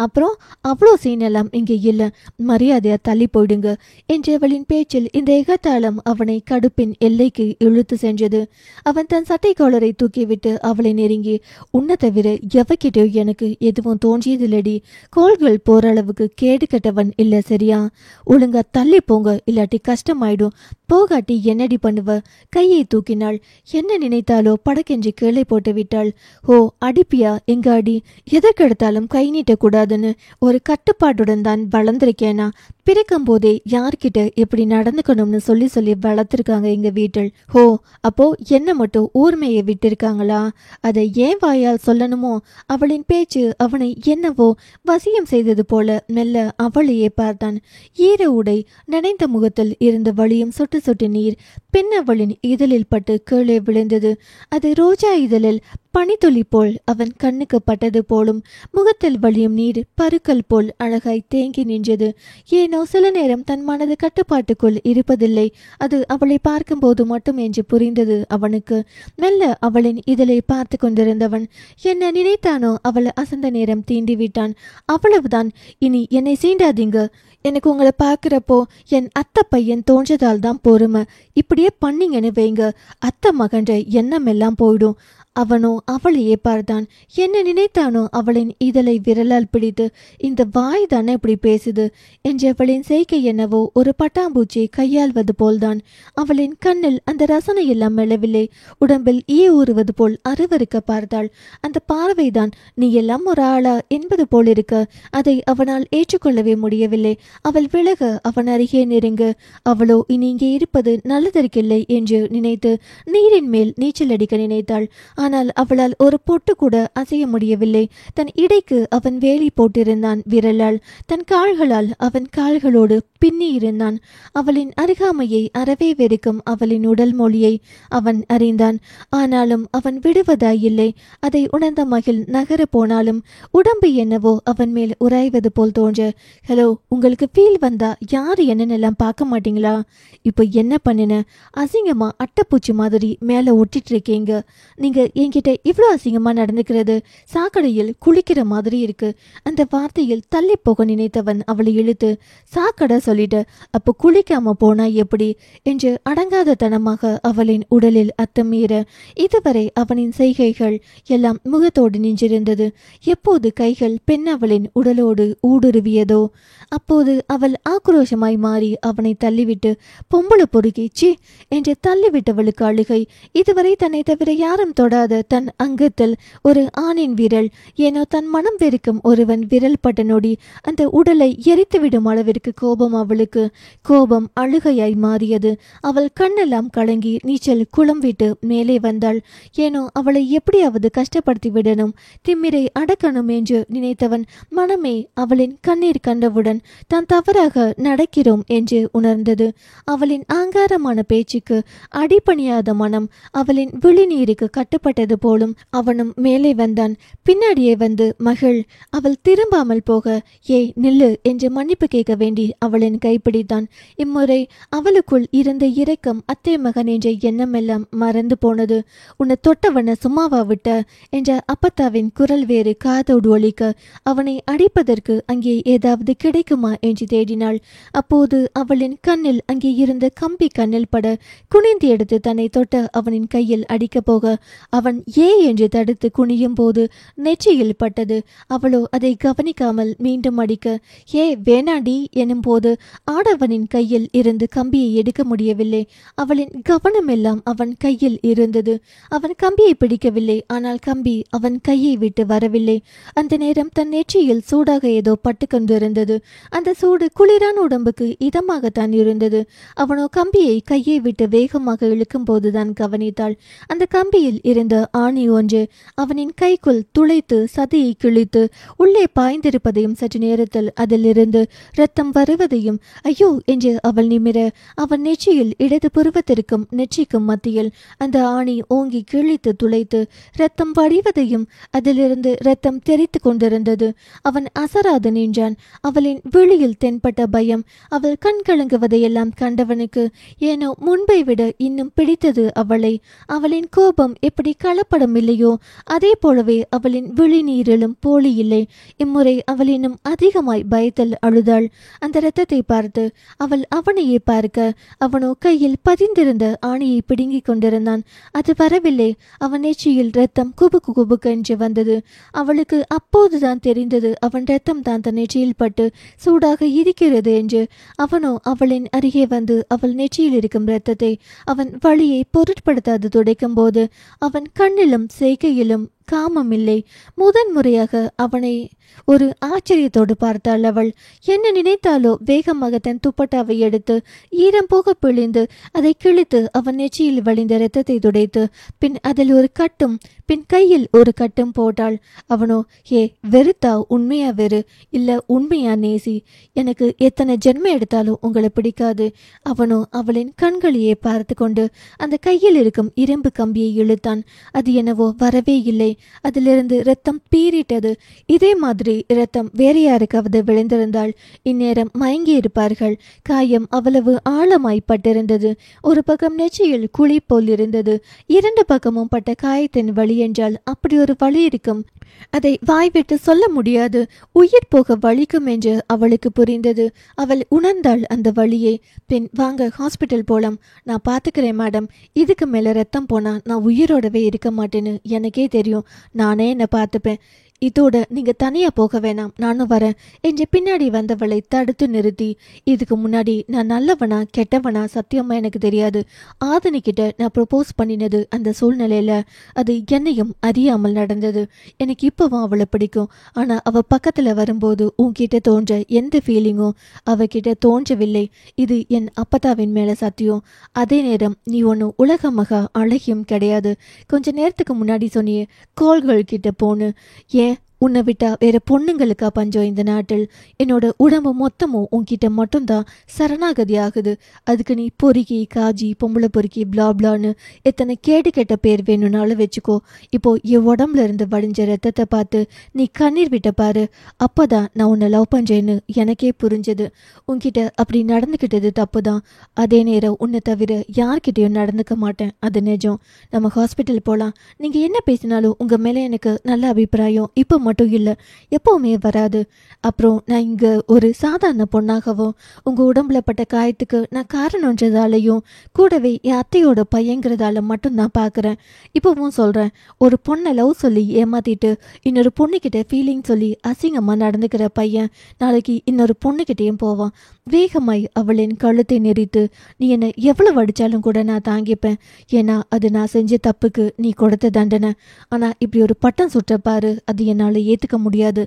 அப்புறம் அவ்வளோ சீன் எல்லாம் இங்கே இல்லை, மரியாதையா தள்ளி போயிடுங்க என்றவளின் பேச்சில் இந்த எகத்தாளம் அவனை கடுப்பின் எல்லைக்கு இழுத்து சென்றது. அவன் தன் சட்டை காலரை தூக்கிவிட்டு அவளை நெருங்கி, உன்னை தவிர எவக்கிட்டோ எனக்கு எதுவும் தோன்றியதில்லடி. கோள்கள் போற அளவுக்கு கேடு கட்டவன் இல்ல, சரியா? ஒழுங்கா தள்ளி போங்க, இல்லாட்டி கஷ்டமாயிடும். போகாட்டி என்னடி பண்ணுவ? கையை தூக்கினாள். என்ன நினைத்தாலோ படக்கென்று கீழே போட்டு விட்டாள். ஓ அடிப்பியா? எங்க அடி? எதற்கெடுத்தாலும் கை நீட்டக்கூடாதுன்னு ஒரு கட்டுப்பாட்டுடன் தான் வளர்ந்திருக்கேனா? பிறக்கும் போதே யார்கிட்ட எப்படி நடந்துக்கணும்னு சொல்லி சொல்லி வளர்த்துருக்காங்க எங்க வீட்டில். ஓ அப்போ என்ன மட்டும் ஊர்மையை விட்டிருக்காங்களா? அதை ஏன் வாயால் சொல்லணுமோ? அவளின் பேச்சு அவனை என்னவோ வசியம் செய்தது போல மெல்ல அவளையே பார்த்தான். ஈர உடை, நனைந்த முகத்தில் இருந்த வழியும் சொட்டு சொட்டு நீர் பெண் அவளின் இதழில் பட்டு கீழே விழுந்தது. அது ரோஜா இதழில் பனித்துளி போல் அவன் கண்ணுக்கு பட்டது போலும். முகத்தில் வழியும் நீர் பருக்கல் போல் அழகாய் தேங்கி நின்றது. ஏனோ சில நேரம் தன் மனது கட்டுப்பாட்டுக்குள் இருப்பதில்லை, அது அவளை பார்க்கும்போது மட்டும் என்று புரிந்தது அவனுக்கு. மெல்ல அவளின் இதழை பார்த்து கொண்டிருந்தவன் என்ன நினைத்தானோ அவள் அசந்த நேரம் தீண்டி விட்டான். அவ்வளவுதான், இனி என்னை சீண்டாதீங்க. எனக்கு உங்களை பார்க்குறப்போ என் அத்தை பையன் தோன்றதால் தான் பொறுமை. இப்படியே பண்ணிங்கன்னு வைங்க, அத்தை மகன்ற எண்ணம் எல்லாம் போயிடும். அவனோ அவளையே பார்த்தான். என்ன நினைத்தானோ அவளின் இதழை விரலால் பிடித்து, இந்த வாய் தானே இப்படி பேசுது என்றவளின் செய்கை என்னவோ ஒரு பட்டாம்பூச்சி கையாள்வது போல்தான். அவளின் கண்ணில் அந்த ரசனை எல்லாம் மெல்லவில்லை, உடம்பில் ஈ ஊறுவது போல் அருவருக்க பார்த்தாள். அந்த பார்வைதான் நீ எல்லாம் ஒரு ஆளா என்பது போல் இருக்க. அதை அவனால் ஏற்றுக்கொள்ளவே முடியவில்லை. அவள் விலக அவன் அருகே நெருங்க. அவளோ இனி இங்கே இருப்பது நல்லதற்கில்லை என்று நினைத்து நீரின் மேல் நீச்சல் அடிக்க நினைத்தாள். ஆனால் அவளால் ஒரு பொட்டு கூட அசைய முடியவில்லை. தன் இடைக்கு அவன் வேலி போட்டிருந்தான் விரலால். தன் கால்களால் அவன் கால்களோடு பின்னி இருந்தான். அவளின் அருகாமையை அறவே வெறுக்கும் அவளின் உடல் மொழியை அவன் அறிந்தான். ஆனாலும் அவன் விடுவதாயில்லை. அதை உணர்ந்த மகிழ் நகர போனாலும் உடம்பு என்னவோ அவன் மேல் உராய்வது போல் தோன்ற, ஹலோ, உங்களுக்கு ஃபீல் வந்தா யாரு என்னென்னலாம் பார்க்க மாட்டீங்களா? இப்போ என்ன பண்ணின? அசிங்கமா அட்டைப்பூச்சி மாதிரி மேலே ஒட்டிட்டு இருக்கீங்க. நீங்க என்கிட்ட இவ்வளோ அசிங்கமா நடந்துக்கிறது சாக்கடையில் குளிக்கிற மாதிரி இருக்கு. அந்த வார்த்தையில் தள்ளி போக நினைத்தவன் அவளை இழுத்து, சாக்கடை சொல்லிட்டு அப்போ குளிக்காம போனா எப்படி என்று அடங்காத தனமாக அவளின் உடலில் அத்தமீற இதுவரை அவனின் செய்கைகள் எல்லாம் முகத்தோடு நின்றிருந்தது. எப்போது கைகள் பெண் அவளின் உடலோடு ஊடுருவியதோ அப்போது அவள் ஆக்ரோஷமாய் மாறி அவனை தள்ளிவிட்டு, பொம்பளை பொறுக்கி சி என்று தள்ளிவிட்டவளுக்கு அழுகை. இதுவரை தன்னை தவிர யாரும் தொடாத தன் அங்கத்தில் ஒரு ஆணின் விரல், ஏனோ தன் மனம் வெறுக்கும் ஒருவன் விரல் பட்ட நொடி அந்த உடலை எரித்துவிடும் அளவிற்கு கோபம் அவளுக்கு. கோபம் அழுகையாய் மாறியது. அவள் கண்ணெல்லாம் கலங்கி நீச்சல் குளம் விட்டு மேலே வந்தாள். ஏனோ அவளை எப்படியாவது கஷ்டப்படுத்தி விடணும், திமிரை அடக்கணும் என்று நினைத்தவன் மனமே அவளின் கண்ணீர் கண்டவுடன் தான் தவறாக நடக்கிறோம் என்று உணர்ந்தது. அவளின் ஆங்காரமான பேச்சுக்கு அடிபணியாத மனம் அவளின் விழிநீருக்கு கட்டுப்பட்டது போலும். அவனும் மேலே வந்தான். பின்னாடியே வந்து மகள் அவள் திரும்பாமல் போக, ஏய் நில்லு என்று மன்னிப்பு கேட்க வேண்டி அவளின் கைப்பிடித்தான். இம்முறை அவளுக்குள் இருந்த இரக்கம் அத்தை மகன் என்ற எண்ணம் எல்லாம் மறந்து போனது. உன்னை தொட்டவன சும்மாவா விட்ட என்ற அப்பத்தாவின் குரல் வேறு காதோடு ஒலிக்க அவனை அடிப்பதற்கு அங்கே ஏதாவது கிடைக்குமா என்று தேடினாள். அப்போது அவளின் கண்ணில் அங்கே இருந்த கம்பி கண்ணில் பட குனிந்து எடுத்து தன்னை தொட்ட அவனின் கையில் அடிக்கப் போக அவன் ஏ என்று தடுத்து குனியும் போது நெற்றியில் பட்டது. அவளோ அதை கவனிக்காமல் மீண்டும் அடிக்க, ஏ வேணாடி எனும் போது ஆடவனின் கையில் இருந்து கம்பியை எடுக்க முடியவில்லை. அவளின் கவனமெல்லாம் அவன் கையில் இருந்தது. அவன் கம்பியை பிடிக்கவில்லை, ஆனால் கம்பி அவன் கையை விட்டு வரவில்லை. அந்த நேரம் தன் நெற்றியில் சூடாக ஏதோ பட்டு கொண்டிருந்தது. அந்த சூடு குளிரான உடம்புக்கு இதமாகத்தான் இருந்தது. அவனோ கம்பியை கையை விட்டு வேகமாக இழுக்கும் போதுதான் கவனித்தாள். அந்த கம்பியில் இருந்த இருந்த ஆணி ஒன்று அவனின் கைக்குள் துளைத்து சதையை கிழித்து உள்ளே பாய்ந்திருப்பதையும் சற்று நேரத்தில் அதிலிருந்து இரத்தம் வருவதையும் ஐயோ என்று அவள் நிமிர அவன் நெற்றியில் இடது புருவத்திற்கும் நெற்றிக்கும் மத்தியில் அந்த ஆணி ஓங்கி கிழித்து துளைத்து இரத்தம் வடிவதையும் அதிலிருந்து இரத்தம் தெரித்து கொண்டிருந்தது. அவன் அசராது நின்றான். அவளின் விழியில் தென்பட்ட பயம், அவள் கண் கலங்குவதையெல்லாம் கண்டவனுக்கு ஏனோ முன்பை விட இன்னும் பிடித்தது அவளை. அவளின் கோபம் எப்படி கலப்படம் இல்லையோ அதே போலவே அவளின் விழி நீரிலும் போலி இல்லை. இம்முறை அவள் இன்னும் அதிகமாய் பயத்தில் அழுதாள். அந்த இரத்தத்தை பார்த்து அவள் அவனையே பார்க்க அவனோ கையில் பதிந்திருந்த ஆணியை பிடுங்கிக் கொண்டிருந்தான். அது வரவில்லை. அவன் நெற்றியில் இரத்தம் குபுக்கு குபுக்கென்று வந்தது. அவளுக்கு அப்போதுதான் தெரிந்தது அவன் இரத்தம் தான் தன் நெற்றியில் பட்டு சூடாக இருக்கிறது என்று. அவனோ அவளின் அருகே வந்து அவள் நெற்றியில் இருக்கும் இரத்தத்தை அவன் வழியை பொருட்படுத்தாது துடைக்கும் போது அவன் கண்ணிலும் செய்கையிலும் காமம் இல்லை. முதன் முறையாக அவனை ஒரு ஆச்சரியத்தோடு பார்த்தாள் அவள். என்ன நினைத்தாலோ வேகமாக தன் துப்பட்டாவை எடுத்து ஈரம் போக பிழிந்து அதை கிழித்து அவன் நெற்றியில் வழிந்த இரத்தத்தை துடைத்து பின் அதில் ஒரு கட்டும் பின் கையில் ஒரு கட்டும் போட்டாள். அவனோ ஏ வெறுத்தா உண்மையா வெறு இல்ல உண்மையா நேசி, எனக்கு எத்தனை ஜென்மம் எடுத்தாலும் உங்களை பிடிக்காது. அவனோ அவளின் கண்களையே பார்த்து கொண்டு அந்த கையில் இருக்கும் இரும்பு கம்பியை இழுத்தான். அது என்னவோ வரவே இல்லை. அதிலிருந்து இரத்தம் பீறிட்டது. இதே மாதிரி இரத்தம் வேற யாருக்காவது விளைந்திருந்தால் இந்நேரம் மயங்கி இருப்பார்கள். காயம் அவ்வளவு ஆழமாய்ப்பட்டிருந்தது. ஒரு பக்கம் நெற்றியில் குழி போல் இருந்தது. இரண்டு பக்கமும் பட்ட காயத்தின் வலி என்றால் அப்படி ஒரு வலி இருக்கும். அதை வாய்விட்டு சொல்ல முடியாது. உயிர் போக வலிக்கும் என்று அவளுக்கு புரிந்தது. அவள் உணர்ந்தாள் அந்த வலியை. பின் வாங்க ஹாஸ்பிட்டல் போலாம், நான் பார்த்துக்கிறேன் மேடம். இதுக்கு மேலே ரத்தம் போனா நான் உயிரோடவே இருக்க மாட்டேன்னு எனக்கே தெரியும். நானே என்னை பார்த்துப்பேன். இதோட நீங்க தனியா போக வேணாம், நானும் வரேன் என்று பின்னாடி வந்தவளை தடுத்து நிறுத்தி, இதுக்கு முன்னாடி நான் நல்லவனா கெட்டவனா சத்தியமா எனக்கு தெரியாது. ஆதனிக்கிட்ட நான் ப்ரொபோஸ் பண்ணினது அந்த சூழ்நிலையில அது என்னையும் அறியாமல் நடந்தது. எனக்கு இப்பவும் அவளை பிடிக்கும். ஆனா அவ பக்கத்துல வரும்போது உன்கிட்ட தோன்ற எந்த ஃபீலிங்கும் அவகிட்ட தோன்றவில்லை. இது என் அப்பத்தாவின் மேல சத்தியம். அதே நேரம் நீ ஒன்னும் உலக மகா அழகியும் கிடையாது. கொஞ்ச நேரத்துக்கு முன்னாடி சொன்னியே கோள்கள் கிட்ட போன்னு. ஏன் உன்னை விட்டா வேற பொண்ணுங்களுக்கா பஞ்சம் இந்த நாட்டில்? என்னோட உடம்பு மொத்தமும் உன்கிட்ட மட்டும்தான் சரணாகதி ஆகுது. அதுக்கு நீ பொறுக்கி காஜி பொம்பளை பொறுக்கி பிளாப்லான்னு எத்தனை கேடு கெட்ட பேர் வேணும்னாலும் வச்சுக்கோ. இப்போ என் உடம்புல இருந்து வடிஞ்ச ரத்தத்தை பார்த்து நீ கண்ணீர் விட்ட பாரு. அப்போதான் நான் உன்னை லவ் பண்றேன்னு எனக்கே புரிஞ்சது. உன்கிட்ட அப்படி நடந்துக்கிட்டது தப்பு தான். அதே நேரம் உன்னை தவிர யார்கிட்டையும் நடந்துக்க மாட்டேன், அது நிஜம். நம்ம ஹாஸ்பிட்டல் போகலாம். நீங்க என்ன பேசினாலும் உங்க மேல எனக்கு நல்ல அபிப்பிராயம் இப்போ மட்டும் இல்லை, எப்பவுமே வராது. அப்புறம் நான் இங்க ஒரு சாதாரண பொண்ணாகவும் உங்க உடம்புல பட்ட காயத்துக்கு நான் காரணம்ன்றதாலையும் கூடவே என் அத்தையோட பையங்கிறதால மட்டும் நான் பார்க்குறேன். இப்போவும் சொல்றேன், ஒரு பொண்ணை லவ் சொல்லி ஏமாத்திட்டு இன்னொரு பொண்ணுக்கிட்ட ஃபீலிங் சொல்லி அசிங்கமா நடந்துக்கிற பையன் நாளைக்கு இன்னொரு பொண்ணுக்கிட்டேயும் போவான். வேகமாய் அவளின் கழுத்தை நெறித்து, நீ என்னை எவ்வளவு அடிச்சாலும் கூட நான் தாங்கிப்பேன். ஏன்னா அது நான் செஞ்ச தப்புக்கு நீ கொடுத்த தண்டனை. ஆனா இப்படி ஒரு பட்டம் சுற்றப்பாரு, அது என்னால் ஏற்றுக்க முடியாது.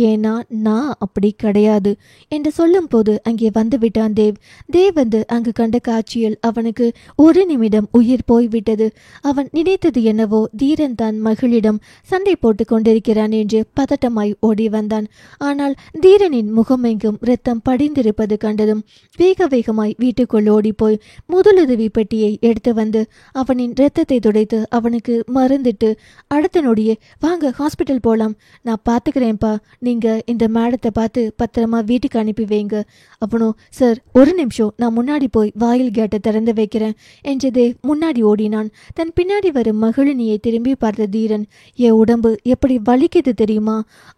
ஏன்னா நான் அப்படி கிடையாது என்று சொல்லும் போது அங்கே வந்து விட்டான் தேவ். தேவ் வந்து அங்கு கண்ட காட்சியில் அவனுக்கு ஒரு நிமிடம் உயிர் போய்விட்டது. அவன் நினைத்தது என்னவோ தீரன் தான் மகளிடம் சண்டை போட்டு கொண்டிருக்கிறான் என்று பதட்டமாய் ஓடி வந்தான். ஆனால் தீரனின் முகமெங்கும் இரத்தம் படிந்திருப்பது கண்டதும் வேக வேகமாய் வீட்டுக்குள் ஓடி போய் முதலுதவி பெட்டியை எடுத்து வந்து அவனின் இரத்தத்தை துடைத்து அவனுக்கு மருந்திட்டு அடுத்த நொடியே வாங்க ஹாஸ்பிட்டல் போலாம், நான் பார்த்துக்கிறேன்ப்பா, நீங்க இந்த மேடத்தை பார்த்து பத்திரமா வீட்டுக்கு அனுப்பி வைங்க. அவனோ சார் ஒரு நிமிஷம், நான் முன்னாடி போய் வாயில் கேட்டை திறந்து வைக்கிறேன் என்றதே முன்னாடி ஓடினான். தன் பின்னாடி வரும் மகிழினியை திரும்பி பார்த்த தீரன், என் உடம்பு எப்படி வலிக்குது தெரியுமா?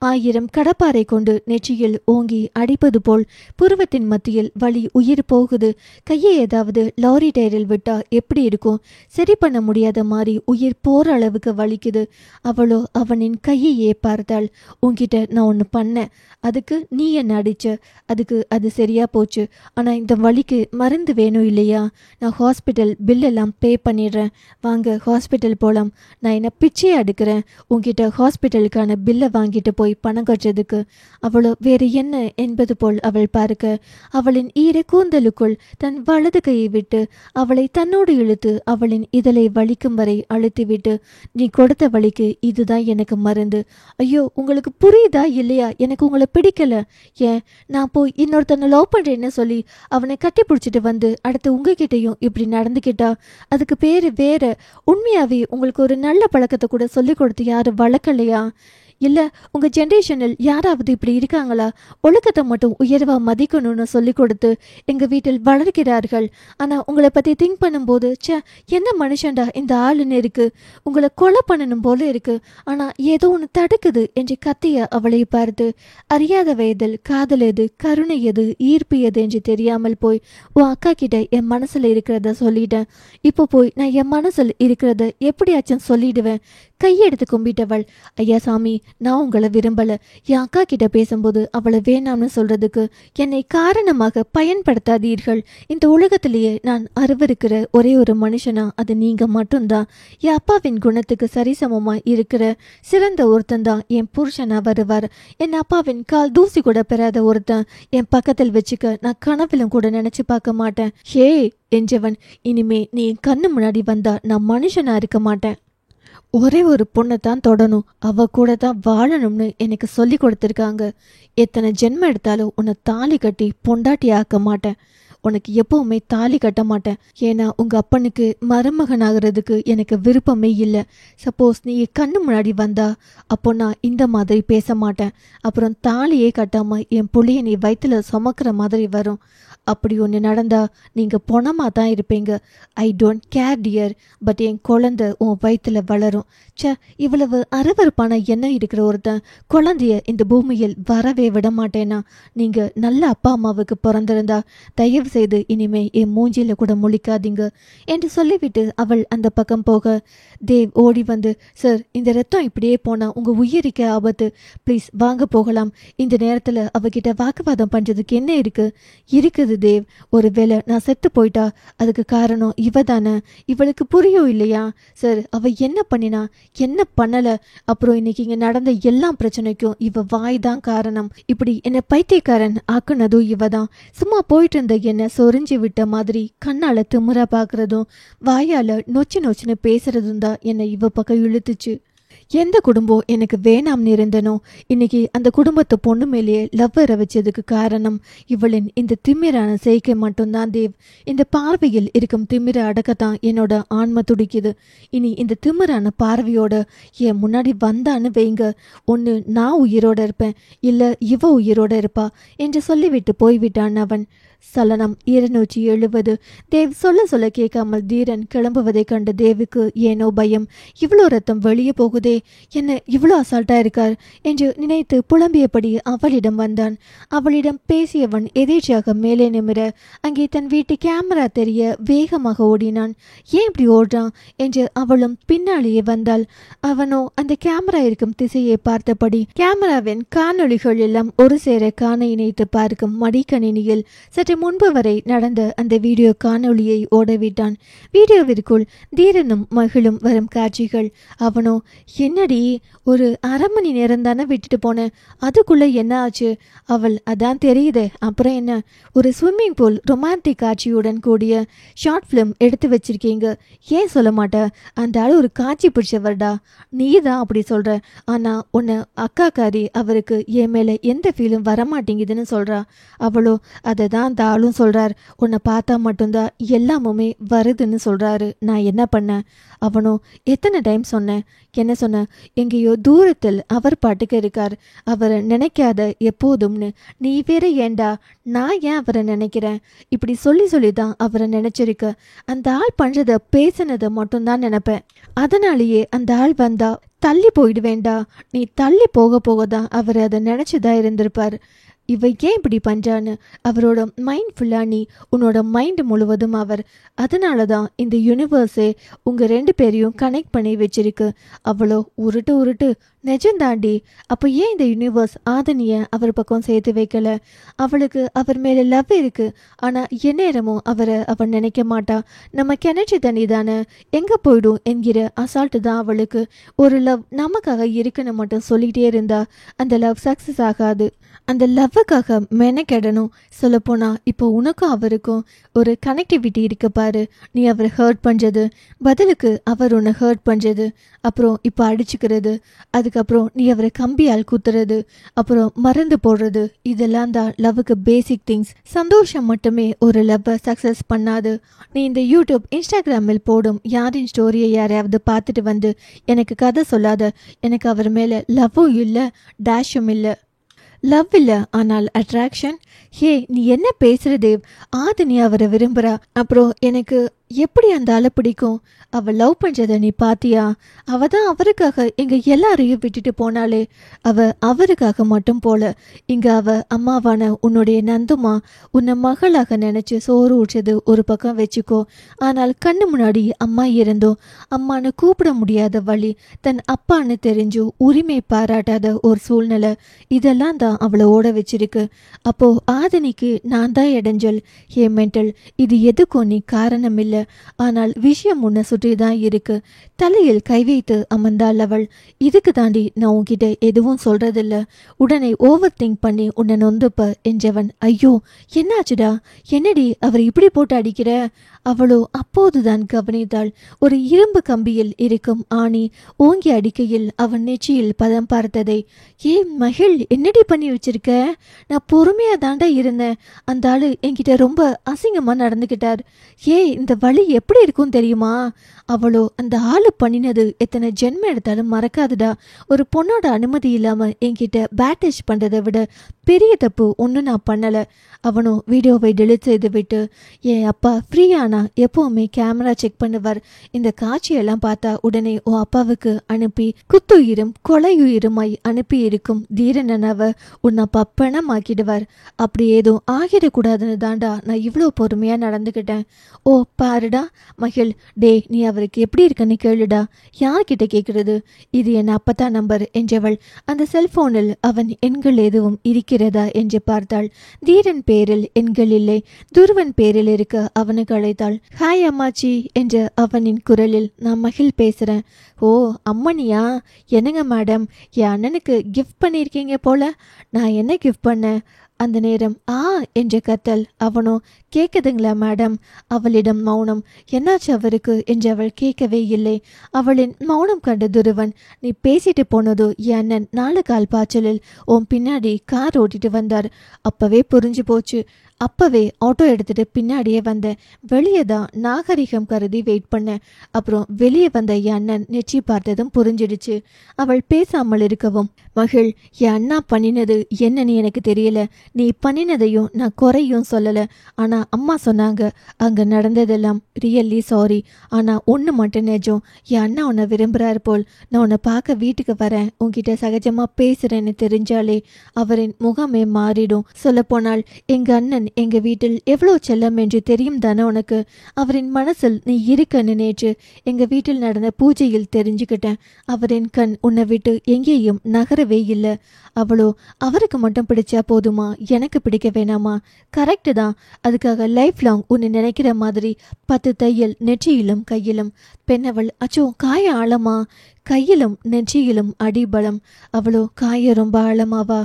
1000 கடப்பாரை கொண்டு நெற்றியில் ஓங்கி அடிப்பது போல் புருவத்தின் மத்தியில் வலி உயிர் போகுது. கையை ஏதாவது லாரி டயரில் விட்டா எப்படி இருக்கும்? சரி பண்ண முடியாத மாதிரி உயிர் போற அளவுக்கு வலிக்குது. அவளோ அவனின் கையையே பார்த்தாள். உன்கிட்ட நான் ஒன்று பண்ணேன், அதுக்கு நீ என்ன அடிச்ச, அதுக்கு அது சரியா போச்சு. ஆனா இந்த வலிக்கு மருந்து வேணும் இல்லையா? நான் ஹாஸ்பிட்டல் பில்லெல்லாம் பே பண்ணிடுறேன், வாங்க ஹாஸ்பிட்டல் போகலாம். நான் என்ன பிச்சையை அடுக்கிறேன் உன்கிட்ட ஹாஸ்பிட்டலுக்கான பில்லை வாங்கிட்டு போய் பணம் கட்டுறதுக்கு? அவளோ வேறு என்ன என்பது போல் அவள் பார்க்க அவளின் ஈர கூந்தலுக்குள் தன் வலது கையை விட்டு அவளை தன்னோடு இழுத்து அவளின் இதழை வலிக்கும் வரை அழுத்திவிட்டு, நீ கொடுத்த வலிக்கு இதுதான் எனக்கு மருந்து. ஐயோ, உங்களுக்கு புரியுதா இல்லையா? எனக்கு உங்களை பிடிக்கல. ஏன் நான் போய் இன்னொருத்தனை லவ் பண்றேன்னு சொல்லி அவனை கட்டி பிடிச்சிட்டு வந்து அடுத்து உங்ககிட்டையும் இப்படி நடந்துக்கிட்டா அதுக்கு பேரு வேற. உண்மையாவே உங்களுக்கு ஒரு நல்ல பழக்கத்தை கூட சொல்லி கொடுத்து யாரும் வளர்க்கலையா? இல்லை உங்கள் ஜென்ரேஷனில் யாராவது இப்படி இருக்காங்களா? ஒழுக்கத்தை மட்டும் உயர்வாக மதிக்கணும்னு சொல்லி கொடுத்து எங்கள் வீட்டில் வளர்க்கிறார்கள். ஆனால் உங்களை பற்றி திங்க் பண்ணும்போது என்ன மனுஷன்டா இந்த ஆளுன்னு இருக்குது, உங்களை கொலை பண்ணணும் போல இருக்குது, ஆனால் ஏதோ ஒன்று தடுக்குது என்று கத்திய அவளை பார்த்து, அறியாத வயதில் காதல் எது, கருணை எது, ஈர்ப்பு எது என்று தெரியாமல் போய் உன் அக்கா கிட்ட என் மனசில் இருக்கிறத சொல்லிட்டேன். இப்போ போய் நான் என் மனசில் இருக்கிறத எப்படியாச்சும் சொல்லிடுவேன். கையெடுத்து கும்பிட்டவள், ஐயா சாமி, நான் உங்களை விரும்பல. என் அக்கா கிட்ட பேசும்போது அவளை வேணாம்னு சொல்றதுக்கு என்னை காரணமாக பயன்படுத்தாதீர்கள். இந்த உலகத்திலேயே நான் அருவருக்கிற ஒரே ஒரு மனுஷனா அது நீங்க மட்டும்தான். என் அப்பாவின் குணத்துக்கு சரிசமமா இருக்கிற சிறந்த ஒருத்தன் தான் என் புருஷனா வருவார். என் அப்பாவின் கால் தூசி கூட பெறாத ஒருத்தன் என் பக்கத்தில் வச்சுக்க நான் கனவிலும் கூட நினைச்சு பார்க்க மாட்டேன். ஹே என்றவன், இனிமே நீ கண்ணு முன்னாடி வந்தா நான் மனுஷனா இருக்க மாட்டேன். ஒரே ஒரு பொண்ணை தான் தொடணும், அவ கூட தான் வாழணும்னு எனக்கு சொல்லி கொடுத்துருக்காங்க. எத்தனை ஜென்மம் எடுத்தாலும் உன்னை தாலி கட்டி பொண்டாட்டி ஆக்க மாட்டேன். உனக்கு எப்பவுமே தாலி கட்ட மாட்டேன். ஏன்னா உங்க அப்பனுக்கு மருமகன் ஆகிறதுக்கு எனக்கு விருப்பமே இல்லை. சப்போஸ் நீ கண்ணு முன்னாடி வந்தா அப்போ நான் இந்த மாதிரி பேச மாட்டேன். அப்புறம் தாலியே கட்டாம என் புள்ளைய நீ வயிற்றுல சுமக்கிற மாதிரி வரும். அப்படி ஒன்று நடந்தா நீங்கள் பொணமாக தான் இருப்பீங்க. I don't care dear, but என் குழந்தை உன் வயிற்றுல வளரும். இவ்வளவு அருவருப்பான எண்ணம் இருக்கிற ஒருத்தன் குழந்தைய இந்த பூமியில் வரவே விட மாட்டேனா? நீங்கள் நல்ல அப்பா அம்மாவுக்கு பிறந்திருந்தா தயவு செய்து இனிமே என் மூஞ்சியில் கூட முழிக்காதீங்க என்று சொல்லிவிட்டு அவள் அந்த பக்கம் போக, தேவ் ஓடி வந்து, சார் இந்த ரத்தம் இப்படியே போனால் உங்கள் உயிரிக்க ஆபத்து, ப்ளீஸ் வாங்க போகலாம். இந்த நேரத்தில் அவகிட்ட வாக்குவாதம் பண்ணுறதுக்கு என்ன இருக்குது தேவ். ஒருவேளை நான் செத்து போயிட்டா அதுக்கு காரணம் இவ தானே. இவளுக்கு புரியும் இல்லையா? சார் அவ என்ன பண்ணினா என்ன பண்ணல? அப்புறம் இன்னைக்கு இங்க நடந்த எல்லா பிரச்சனைக்கும் இவ வாய் தான் காரணம். இப்படி என்ன பைத்தியக்காரன் ஆக்குனதும் இவ தான். சும்மா போயிட்டு இருந்த என்ன சொரிஞ்சு விட்ட மாதிரி கண்ணால திமுறா பாக்குறதும் வாயால நொச்சுன்னு பேசுறதும் தான் என்னை இவ பக்கம் இழுத்துச்சு. எந்த குடும்பம் எனக்கு வேணாம்னு இருந்தனோ இன்னைக்கு அந்த குடும்பத்தை பொண்ணு மேலேயே லவ் வர வச்சதுக்கு காரணம் இவளின் இந்த திமிரான செய்கை மட்டும்தான் தேவ். இந்த பார்வையில் இருக்கும் திமிர அடக்கத்தான் என்னோட ஆன்ம துடிக்குது. இனி இந்த திமிரான பார்வையோட என் முன்னாடி வந்தான்னு வைங்க, ஒன்று நான் உயிரோட இருப்பேன், இல்லை இவ உயிரோட இருப்பா என்று சொல்லிவிட்டு போய்விட்டான் அவன். சலனம் 270. தேவ் சொல்ல கேட்காமல் தீரன் கிளம்புவதை கண்டு தேவுக்கு ஏனோ பயம். இவ்வளோ ரத்தம் வெளியே போகுதே, என்ன இவ்வளோ அசால்ட்டா இருக்கார் என்று நினைத்து புலம்பியபடி அவளிடம் வந்தான். அவளிடம் பேசியவன் எதேச்சியாக மேலே நிமிர அங்கே தன் வீட்டு கேமரா தெரிய வேகமாக ஓடினான். ஏன் இப்படி ஓடுறான் என்று அவளும் பின்னாலேயே வந்தாள். அவனோ அந்த கேமரா இருக்கும் திசையை பார்த்தபடி கேமராவின் காணொளிகள் எல்லாம் ஒரு சேர காண இணைத்து பார்க்கும் மடிக்கணினியில் சற்று முன்பு வரை நடந்த அந்த வீடியோ காணொளியை ஓடவிட்டான். வீடியோவிற்குள் தீரனும் மகளும் வரும் காட்சிகள். அவனோ, என்னடி ஒரு அரை மணி நேரம் தானே விட்டுட்டு போனேன், அதுக்குள்ள என்ன ஆச்சு? அவள், அதான் தெரியுதே, அப்புறம் என்ன? ஒரு ஸ்விம்மிங் பூல் ரொமான்டிக் காட்சியுடன் கூடிய ஷார்ட் ஃபிலிம் எடுத்து வச்சிருக்கீங்க, ஏன் சொல்ல மாட்டேன்? அந்த ஆள் ஒரு காட்சி பிடிச்சவர்டா. நீ தான் அப்படி சொல்ற, ஆனா உன்னை அக்காக்காரி அவருக்கு என் மேல எந்த ஃபீலும் வரமாட்டேங்குதுன்னு சொல்றா. அவளோ, அதை தான் அந்த ஆளும் சொல்றார், உன்னை பார்த்தா மட்டும்தான் எல்லாமுமே வருதுன்னு சொல்றாரு. நான் என்ன பண்ணேன்? அவனோ, எத்தனை டைம் சொன்னேன்? என்ன சொன்ன? எங்கேயோ தூரத்தில் அவர் பாட்டுக்கு இருக்கார், அவரை நினைக்காத எப்போதும்னு. நீ வேற ஏண்டா? நான் ஏன் அவரை நினைக்கிறேன்? இப்படி சொல்லி தான் அவரை நினைச்சிருக்க. அந்த ஆள் பண்றத பேசினதை மட்டும்தான் நினைப்பேன். அதனாலேயே அந்த ஆள் வந்தா தள்ளி போயிடுவேண்டா. நீ தள்ளி போக தான் அவர் அதை நினைச்சுதான் இருந்திருப்பார். இவ ஏன் இப்படி பண்றான்னு அவரோட மைண்ட் ஃபுல்லா நீ, உன்னோட மைண்ட் முழுவதும் அவர். அதனால தான் இந்த யூனிவர்ஸே உங்க 2 பேரையும் கனெக்ட் பண்ணி வச்சிருக்கு. அவ்வளோ உருட்டு நிஜந்தாண்டி. அப்போ ஏன் இந்த யூனிவர்ஸ் ஆதனிய அவர் பக்கம் சேர்த்து வைக்கல? அவளுக்கு அவர் மேல லவ் இருக்கு, ஆனா எந்நேரமும் அவரை அவன் நினைக்க மாட்டா. நம்ம கிணற்று தண்ணி தானே, எங்க போயிடும் என்கிற அசால்ட்டு தான் அவளுக்கு. ஒரு லவ் நமக்காக இருக்குன்னு மட்டும் சொல்லிட்டே இருந்தா அந்த லவ் சக்சஸ் ஆகாது. அந்த லவ்வுக்காக மெனக்கெடணும். சொல்லப்போனா இப்போ உனக்கும் அவருக்கும் ஒரு கனெக்டிவிட்டி இருக்கு பாரு. நீ அவரை ஹர்ட் பண்ணுறது, பதிலுக்கு அவர் உன்னை ஹர்ட் பண்ணுறது, அப்புறம் இப்போ அடிச்சுக்கிறது, அதுக்கப்புறம் நீ அவரை கம்பியால் குத்துறது, அப்புறம் மருந்து போடுறது, இதெல்லாம் தான் லவ்வுக்கு பேசிக் திங்ஸ். சந்தோஷம் மட்டுமே ஒரு லவ்வை சக்ஸஸ் பண்ணாது. நீ இந்த யூடியூப் இன்ஸ்டாகிராமில் போடும் யாரின் ஸ்டோரியை யாரையாவது பார்த்துட்டு வந்து எனக்கு கதை சொல்லாத, எனக்கு அவர் மேலே லவ்வும் இல்லை டேஷும் இல்லை. லவ் இல்லை, ஆனால் அட்ராக்ஷன். ஹே, நீ என்ன பேசுற தேவ்? நீ அவரை விரும்புறா, அப்புறம் எனக்கு எப்படி அந்த ஆளை பிடிக்கும்? அவள் லவ் பண்ணுறதை நீ பாத்தியா? அவள் தான் அவருக்காக எங்க எல்லாரையும் விட்டுட்டு போனாலே. அவருக்காக மட்டும் போல. இங்க அம்மாவான உன்னுடைய நந்துமா உன்னை மகளாக நினைச்சு சோறு ஊற்றது ஒரு பக்கம் வச்சுக்கோ. ஆனால் கண்ணு முன்னாடி அம்மா இருந்தோம், அம்மானு கூப்பிட முடியாத வழி, தன் அப்பான்னு தெரிஞ்சு உரிமை பாராட்டாத ஒரு சூழ்நிலை, இதெல்லாம் தான் அவளை ஓட வச்சிருக்கு. அப்போ ஆதினிக்கு நான் தான் இடைஞ்சல். ஏ மென்டல், இது எதுக்கும் நீ காரணம் இல்லை. ஆனால் விஷயம் உன்னை சுற்றிதான் இருக்கு. தலையில் கை வைத்து அமர்ந்தாள் அவள். இதுக்கு தாண்டி நான் உன்கிட்ட எதுவும் சொல்றதில்ல. உடனே ஓவர் திங்க் பண்ணி உன்னை நொந்துப்ப என்றவன். ஐயோ, என்னாச்சுடா? என்னடி அவர் இப்படி போட்டு அடிக்கிற? அவளோ அப்போதுதான் கவனித்தாள். ஒரு இரும்பு கம்பியில் இருக்கும் ஆணி ஓங்கி அடிக்கையில் அவன் நெற்றியில் பதம் பார்த்ததை. ஏ மகிழ், என்னடி பண்ணி வச்சிருக்க? நான் பொறுமையா தாண்டா இருந்தேன். அந்த ஆளு என்கிட்ட ரொம்ப அசிங்கமா நடந்துகிட்டார். இந்த வழி எப்படி இருக்கும் தெரியுமா? அவளோ அந்த ஆளு பண்ணினது எத்தனை ஜென்மம் எடுத்தாலும் மறக்காதுடா. ஒரு பொண்ணோட அனுமதி இல்லாம என்கிட்ட பேட்டேஜ் பண்றதை விட பெரிய தப்பு ஒன்று நான் பண்ணல. அவனும் வீடியோவை டெலிட் செய்து விட்டு, என் அப்பா ஃப்ரீயானா எப்பவுமே கேமரா செக் பண்ணுவார். இந்த காட்சியெல்லாம் பார்த்தா உடனே உன் அப்பாவுக்கு அனுப்பி குத்துயிரும் கொலையுயிருமாய் அனுப்பி இருக்கும் தீரனவ உன் அப்பா பணமாக்கிடுவார். அப்படி ஏதோ ஆகிடக்கூடாதுன்னு தாண்டா நான் இவ்வளோ பொறுமையா நடந்துக்கிட்டேன். ஓ பாருடா மகிழ், டே நீ அவருக்கு எப்படி இருக்குன்னு கேளுடா. யார்கிட்ட கேட்கறது? இது என் அப்பத்தான் நம்பர் என்றவள் அந்த செல்போனில் அவன் எண்கள் எதுவும் இருக்கிறதா என்று பார்த்தாள். தீரன் பேரில் எண்கள் இல்லை. துருவன் பேரில் இருக்க அவனுக்கு அழைத்தாள். ஹாய் அம்மாச்சி என்ற அவனின் குரலில், நான் மகிழ் பேசுறேன். ஓ அம்மனியா? என்னங்க மேடம், என் அண்ணனுக்கு கிஃப்ட் பண்ணியிருக்கீங்க போல. நான் என்ன கிஃப்ட் பண்ணேன்? அந்த நேரம் என்ற கத்தல். அவனோ, கேட்குதுங்களா மேடம்? அவளிடம் மௌனம். என்னாச்சு அவருக்கு என்று அவள் கேட்கவே இல்லை. அவளின் மௌனம் கண்ட துருவன், நீ பேசிட்டு போனதோ என் அண்ணன் 4 கால் பாய்ச்சலில் உன் பின்னாடி கார் ஓட்டிட்டு வந்தார். அப்பவே புரிஞ்சு போச்சு. அப்பவே ஆட்டோ எடுத்துட்டு பின்னாடியே வந்தேன். வெளியே தான் நாகரிகம் கருதி வெயிட் பண்ணேன். அப்புறம் வெளியே வந்த என் அண்ணன் நெற்றி பார்த்ததும் புரிஞ்சிடுச்சு. அவள் பேசாமல் இருக்கவும், மகிழ், என் அண்ணா பண்ணினது என்னன்னு எனக்கு தெரியல. நீ பண்ணினதையும் நான் குறையும் சொல்லல. ஆனா அம்மா சொன்னாங்க அங்க நடந்ததெல்லாம் ரியல்லி சாரி. ஆனா ஒன்று மட்டும் நிஜம், என் அண்ணா உன்னை விரும்புறாரு போல். நான் உன்னை பார்க்க வீட்டுக்கு வரேன், உன்கிட்ட சகஜமா பேசுறேன்னு தெரிஞ்சாலே அவரின் முகமே மாறிடும். சொல்ல போனால் எங்க அண்ணன் எங்க வீட்டில் எவ்வளோ செல்லம் என்று தெரியும் தானே உனக்கு. அவரின் மனசில் நீ இருக்கன்னு நேற்று எங்க வீட்டில் நடந்த பூஜையில் தெரிஞ்சுக்கிட்டேன். அவரின் கண் உன்னை விட்டு எங்கேயும் நகரவே இல்லை. அவளோ, அவருக்கு மட்டும் பிடிச்சா போதுமா, எனக்கு பிடிக்க வேணாமா? கரெக்டு தான். அதுக்காக லைஃப் லாங் உன்னை நினைக்கிற மாதிரி 10 தையல் நெற்றியிலும் கையிலும். பெண்ணவள், அச்சோ காய ஆழமா? கையிலும் நெற்றியிலும் அடிபலம். அவளோ, காய ரொம்ப ஆழமாவா?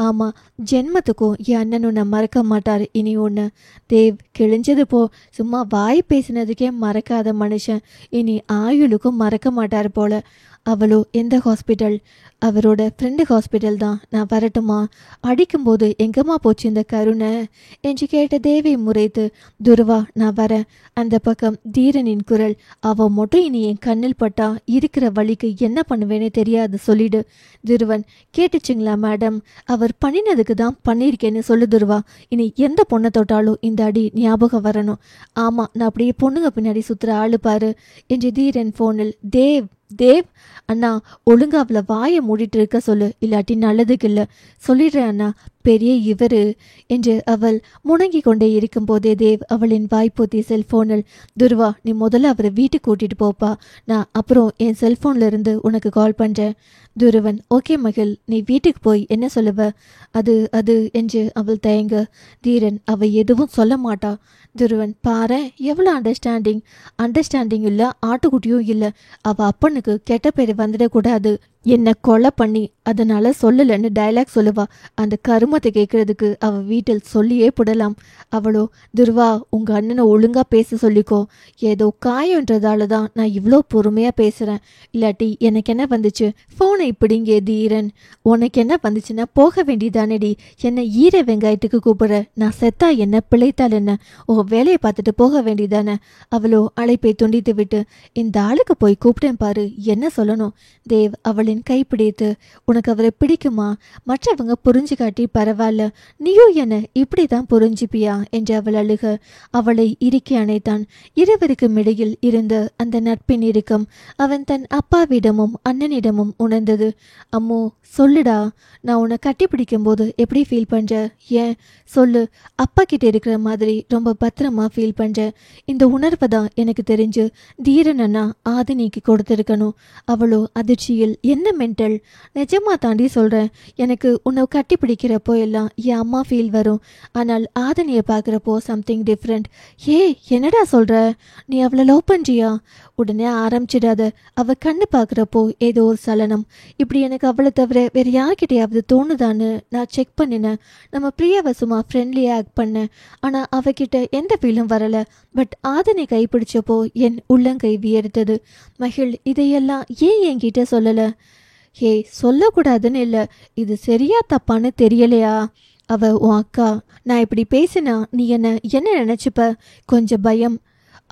ஆமா, ஜென்மத்துக்கும் என் அண்ணன் உன்னை மறக்க மாட்டார் இனி ஒன்று. தேவ், கிழிஞ்சது போ. சும்மா வாய் பேசினதுக்கே மறக்காத மனுஷன் இனி ஆயுளுக்கும் மறக்க மாட்டார் போல. அவளோ, எந்த ஹாஸ்பிட்டல்? அவரோட ஃப்ரெண்டு ஹாஸ்பிட்டல் தான். நான் வரட்டுமா? அடிக்கும்போது எங்கம்மா போச்சு இந்த கருணை என்று கேட்ட தேவை முறைத்து, துருவா நான் வரேன். அந்த பக்கம் தீரனின் குரல், அவ மட்டும் இனி என் கண்ணில் பட்டா இருக்கிற வழிக்கு என்ன பண்ணுவேன்னு தெரியாது, சொல்லிடு. துருவன், கேட்டுச்சுங்களா மேடம்? அவர் பண்ணினதுக்கு தான் பண்ணியிருக்கேன்னு சொல்லு துருவா. இனி எந்த பொண்ணை தொட்டாலும் இந்த அடி ஞாபகம் வரணும். ஆமா, நான் அப்படியே பொண்ணுங்க பின்னாடி சுத்துற ஆளு பாரு என்று தீரன் போனில். தேவ் அண்ணா, ஒழுங்கா அவளை வாயை மூடிட்டு இருக்க சொல்லு, இல்லாட்டி நல்லதுக்கு இல்லை. சொல்லிடுறேன் அண்ணா, பெரிய இவரு என்று அவள் முணங்கி கொண்டே இருக்கும் போதே தேவ் அவளின் வாய்ப்பூத்தி செல்போனில், துருவா நீ முதல்ல அவரை வீட்டுக்கு கூட்டிட்டு போப்பா, நான் அப்புறம் என் செல்போன்ல இருந்து உனக்கு கால் பண்றேன். துருவன், ஓகே மகிழ், நீ வீட்டுக்கு போய் என்ன சொல்லுவ? அது என்று அவள் தயங்க. தீரன், அவ எதுவும் சொல்ல மாட்டா. துருவன் பாரு எவ்வளோ அண்டர்ஸ்டாண்டிங் இல்லை, ஆட்டுக்குட்டியும் இல்லை. அவள் அப்பனுக்கு கெட்ட பேர் வந்துடக்கூடாது, என்னை கொலை பண்ணி அதனால சொல்லலைன்னு டைலாக் சொல்லுவா. அந்த கருமத்தை கேட்கறதுக்கு அவள் வீட்டில் சொல்லியே போடலாம். அவளோ துருவா உங்கள் அண்ணனை ஒழுங்காக பேச சொல்லிக்கோ, ஏதோ காயன்றதால தான் நான் இவ்வளோ பொறுமையாக பேசுகிறேன், இல்லாட்டி எனக்கு என்ன வந்துச்சு, ஃபோனை இப்படிங்க தீரன், உனக்கு என்ன வந்துச்சுன்னா போக வேண்டியதானடி, என்னை ஈர வெங்காயத்துக்கு கூப்பிடுற, நான் செத்தா என்ன பிழைத்தால் என்ன, ஓ வேலையை பார்த்துட்டு போக வேண்டியதானே. அவளோ அழைப்பை துண்டித்து விட்டு இந்த ஆளுக்கு போய் கூப்பிட்டேன் பாரு, என்ன சொல்லணும். தேவ் அவளின் கைப்பிடித்து உனக்கு அவரை பிடிக்குமா, மற்றவங்க புரிஞ்சு காட்டி பரவாயில்ல, நீயும் என்ன இப்படி தான் புரிஞ்சுப்பியா என்று அவள் அழுக அவளை இறுக்கி அணைத்தான். இருவருக்கும் இடையில் இருந்த அந்த நட்பின் இறுக்கம் அவன் தன் அப்பாவிடமும் அண்ணனிடமும் உணர்ந்தது. அம்மோ சொல்லுடா, நான் உன்னை கட்டி பிடிக்கும் போது எப்படி ஃபீல் பண்ற, ஏன் சொல்லு, அப்பா கிட்ட இருக்கிற மாதிரி ரொம்ப பத்திரமா ஃபீல் பண்ற. இந்த உணர்வை தான் எனக்கு தெரிஞ்சு தீரன் அண்ணா ஆதினிக்கு கொடுத்துருக்கணும். அவளோ அதிர்ச்சியில் என்ன மென்டல், நிஜமா தாண்டி சொல்கிறேன், எனக்கு உன்னை கட்டி பிடிக்கிறப்போ எல்லாம் என் அம்மா ஃபீல் வரும், ஆனால் ஆதனியை பார்க்குறப்போ சம்திங் டிஃப்ரெண்ட். ஏ என்னடா சொல்கிற, நீ அவளை லவ் பண்ணுறியா, உடனே ஆரம்பிச்சிடாத, அவள் கண்ணு பார்க்குறப்போ ஏதோ ஒரு சலனம், இப்படி எனக்கு அவளை தவிர வேறு யார்கிட்டையாவது தோணுதான்னு நான் செக் பண்ணினேன். நம்ம பிரியாவை சும்மா ஃப்ரெண்ட்லியாக ஆக்ட் பண்ணேன், ஆனால் அவகிட்ட எந்த ஃபீலும் வரலை. பட் ஆதனை கைப்பிடிச்சப்போ என் உள்ளங்கை வியர்த்தது. மகிழ் இதையெல்லாம் ஏன் என்கிட்ட சொல்லலை? ஹே சொல்லக்கூடாதுன்னு இல்லை, இது சரியா தப்பான்னு தெரியலையா? அவ உன் அக்கா, நான் இப்படி பேசினா நீ என்ன நினச்சிப்ப? கொஞ்சம் பயம்.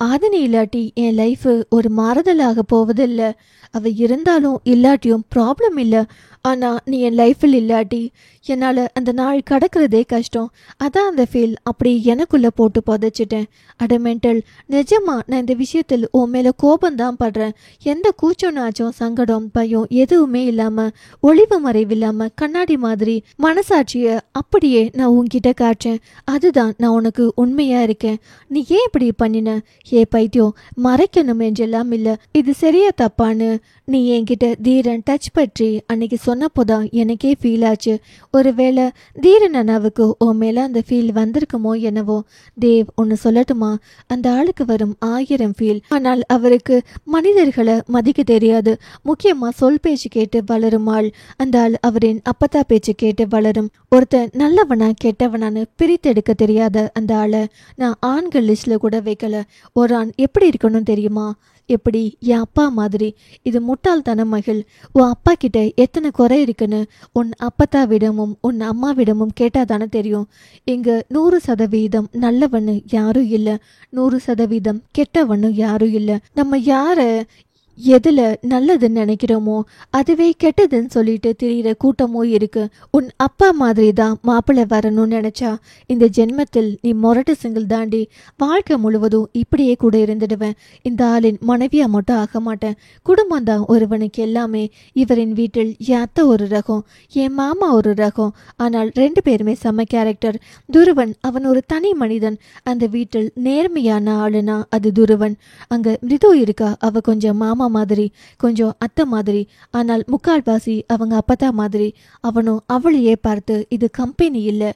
ஆதினி இல்லாட்டி என் லைஃபு ஒரு மாறுதலாக போவதில்லை, அவள் இருந்தாலும் இல்லாட்டியும் ப்ராப்ளம் இல்லை, ஆனால் நீ என் லைஃப்பில் இல்லாட்டி என்னால் அந்த நாள் கடக்கிறதே கஷ்டம். அதான் அந்த ஃபீல் அப்படி எனக்குள்ளே போட்டு புதைச்சிட்டேன். அடமெண்டல், நிஜமா நான் இந்த விஷயத்தில் உன் மேலே கோபந்தான் படுறேன். எந்த கூச்சம் நாச்சம் சங்கடம் பயம் எதுவுமே இல்லாமல் ஒளிவு மறைவில்லாமல் கண்ணாடி மாதிரி மனசாட்சியை அப்படியே நான் உன்கிட்ட காட்டுறேன். அதுதான் நான் உனக்கு உண்மையாக இருக்கேன். நீ ஏன் இப்படி பண்ணின? ஏ பைத்தியம், மறைக்கணும் என்றெல்லாம் இல்லை, இது சரியா தப்பான்னு நீ என்கிட்ட தீரன் டச் பற்றி அன்னைக்கு சொன்னப்போதான் எனக்கே ஃபீல் ஆச்சு. ஒருவேளை தீரன் அண்ணாவுக்கு உன் மேலே அந்த ஃபீல் வந்திருக்குமோ என்னவோ. தேவ் ஒன்று சொல்லட்டுமா, அந்த ஆளுக்கு வரும் 1000 ஃபீல், ஆனால் அவருக்கு மனிதர்களை மதிக்க தெரியாது. முக்கியமாக சொல் பேச்சு கேட்டு வளரும் ஆள் அந்த ஆள். அவரின் அப்பத்தா பேச்சு கேட்டு வளரும் ஒருத்தன் நல்லவனா கெட்டவனான்னு பிரித்தெடுக்க தெரியாத அந்த ஆளை நான் ஆண்கள் லிஸ்டில் கூட வைக்கல. ஒரு ஆண் எப்படி இருக்கணும் தெரியுமா? எப்படி? என் அப்பா மாதிரி. இது முட்டாள்தனம் மகிழ். உன் அப்பா கிட்ட எத்தனை குறை இருக்குன்னு உன் அப்பத்தாவிடமும் உன் அம்மாவிடமும் கேட்டாதானே தெரியும். இங்கே 100% நல்லவன்னு யாரும் இல்லை, 100% கெட்டவன்னு யாரும் இல்லை. நம்ம யாரை எதில் நல்லதுன்னு நினைக்கிறோமோ அதுவே கெட்டதுன்னு சொல்லிட்டு திரியிற கூட்டமோ இருக்கு. உன் அப்பா மாதிரி தான் மாப்பிள்ளை வரணும்னு நினச்சா இந்த ஜென்மத்தில் நீ மொரட்டு சிங்கிள் தாண்டி. வாழ்க்கை முழுவதும் இப்படியே கூட இருந்துடுவேன். இந்த ஆளின் மனைவியாக மட்டும் ஆக மாட்டேன். குடும்பம் தான் ஒருவனுக்கு எல்லாமே. இவரின் வீட்டில் என் அத்தை ஒரு ரகம், என் மாமா ஒரு ரகம், ஆனால் 2 பேருமே செம்ம கேரக்டர். துருவன் அவன் ஒரு தனி மனிதன். அந்த வீட்டில் நேர்மையான ஆளுனா அது துருவன். அங்கே மிருது இருக்கா, அவ கொஞ்சம் மாமா மாதிரி, கொஞ்சம் அத்தை மாதிரி, ஆனால் முக்கால்வாசி அவங்க அப்பத்தா மாதிரி. அவனும் அவளையே பார்த்து இது கம்பெனி இல்லை.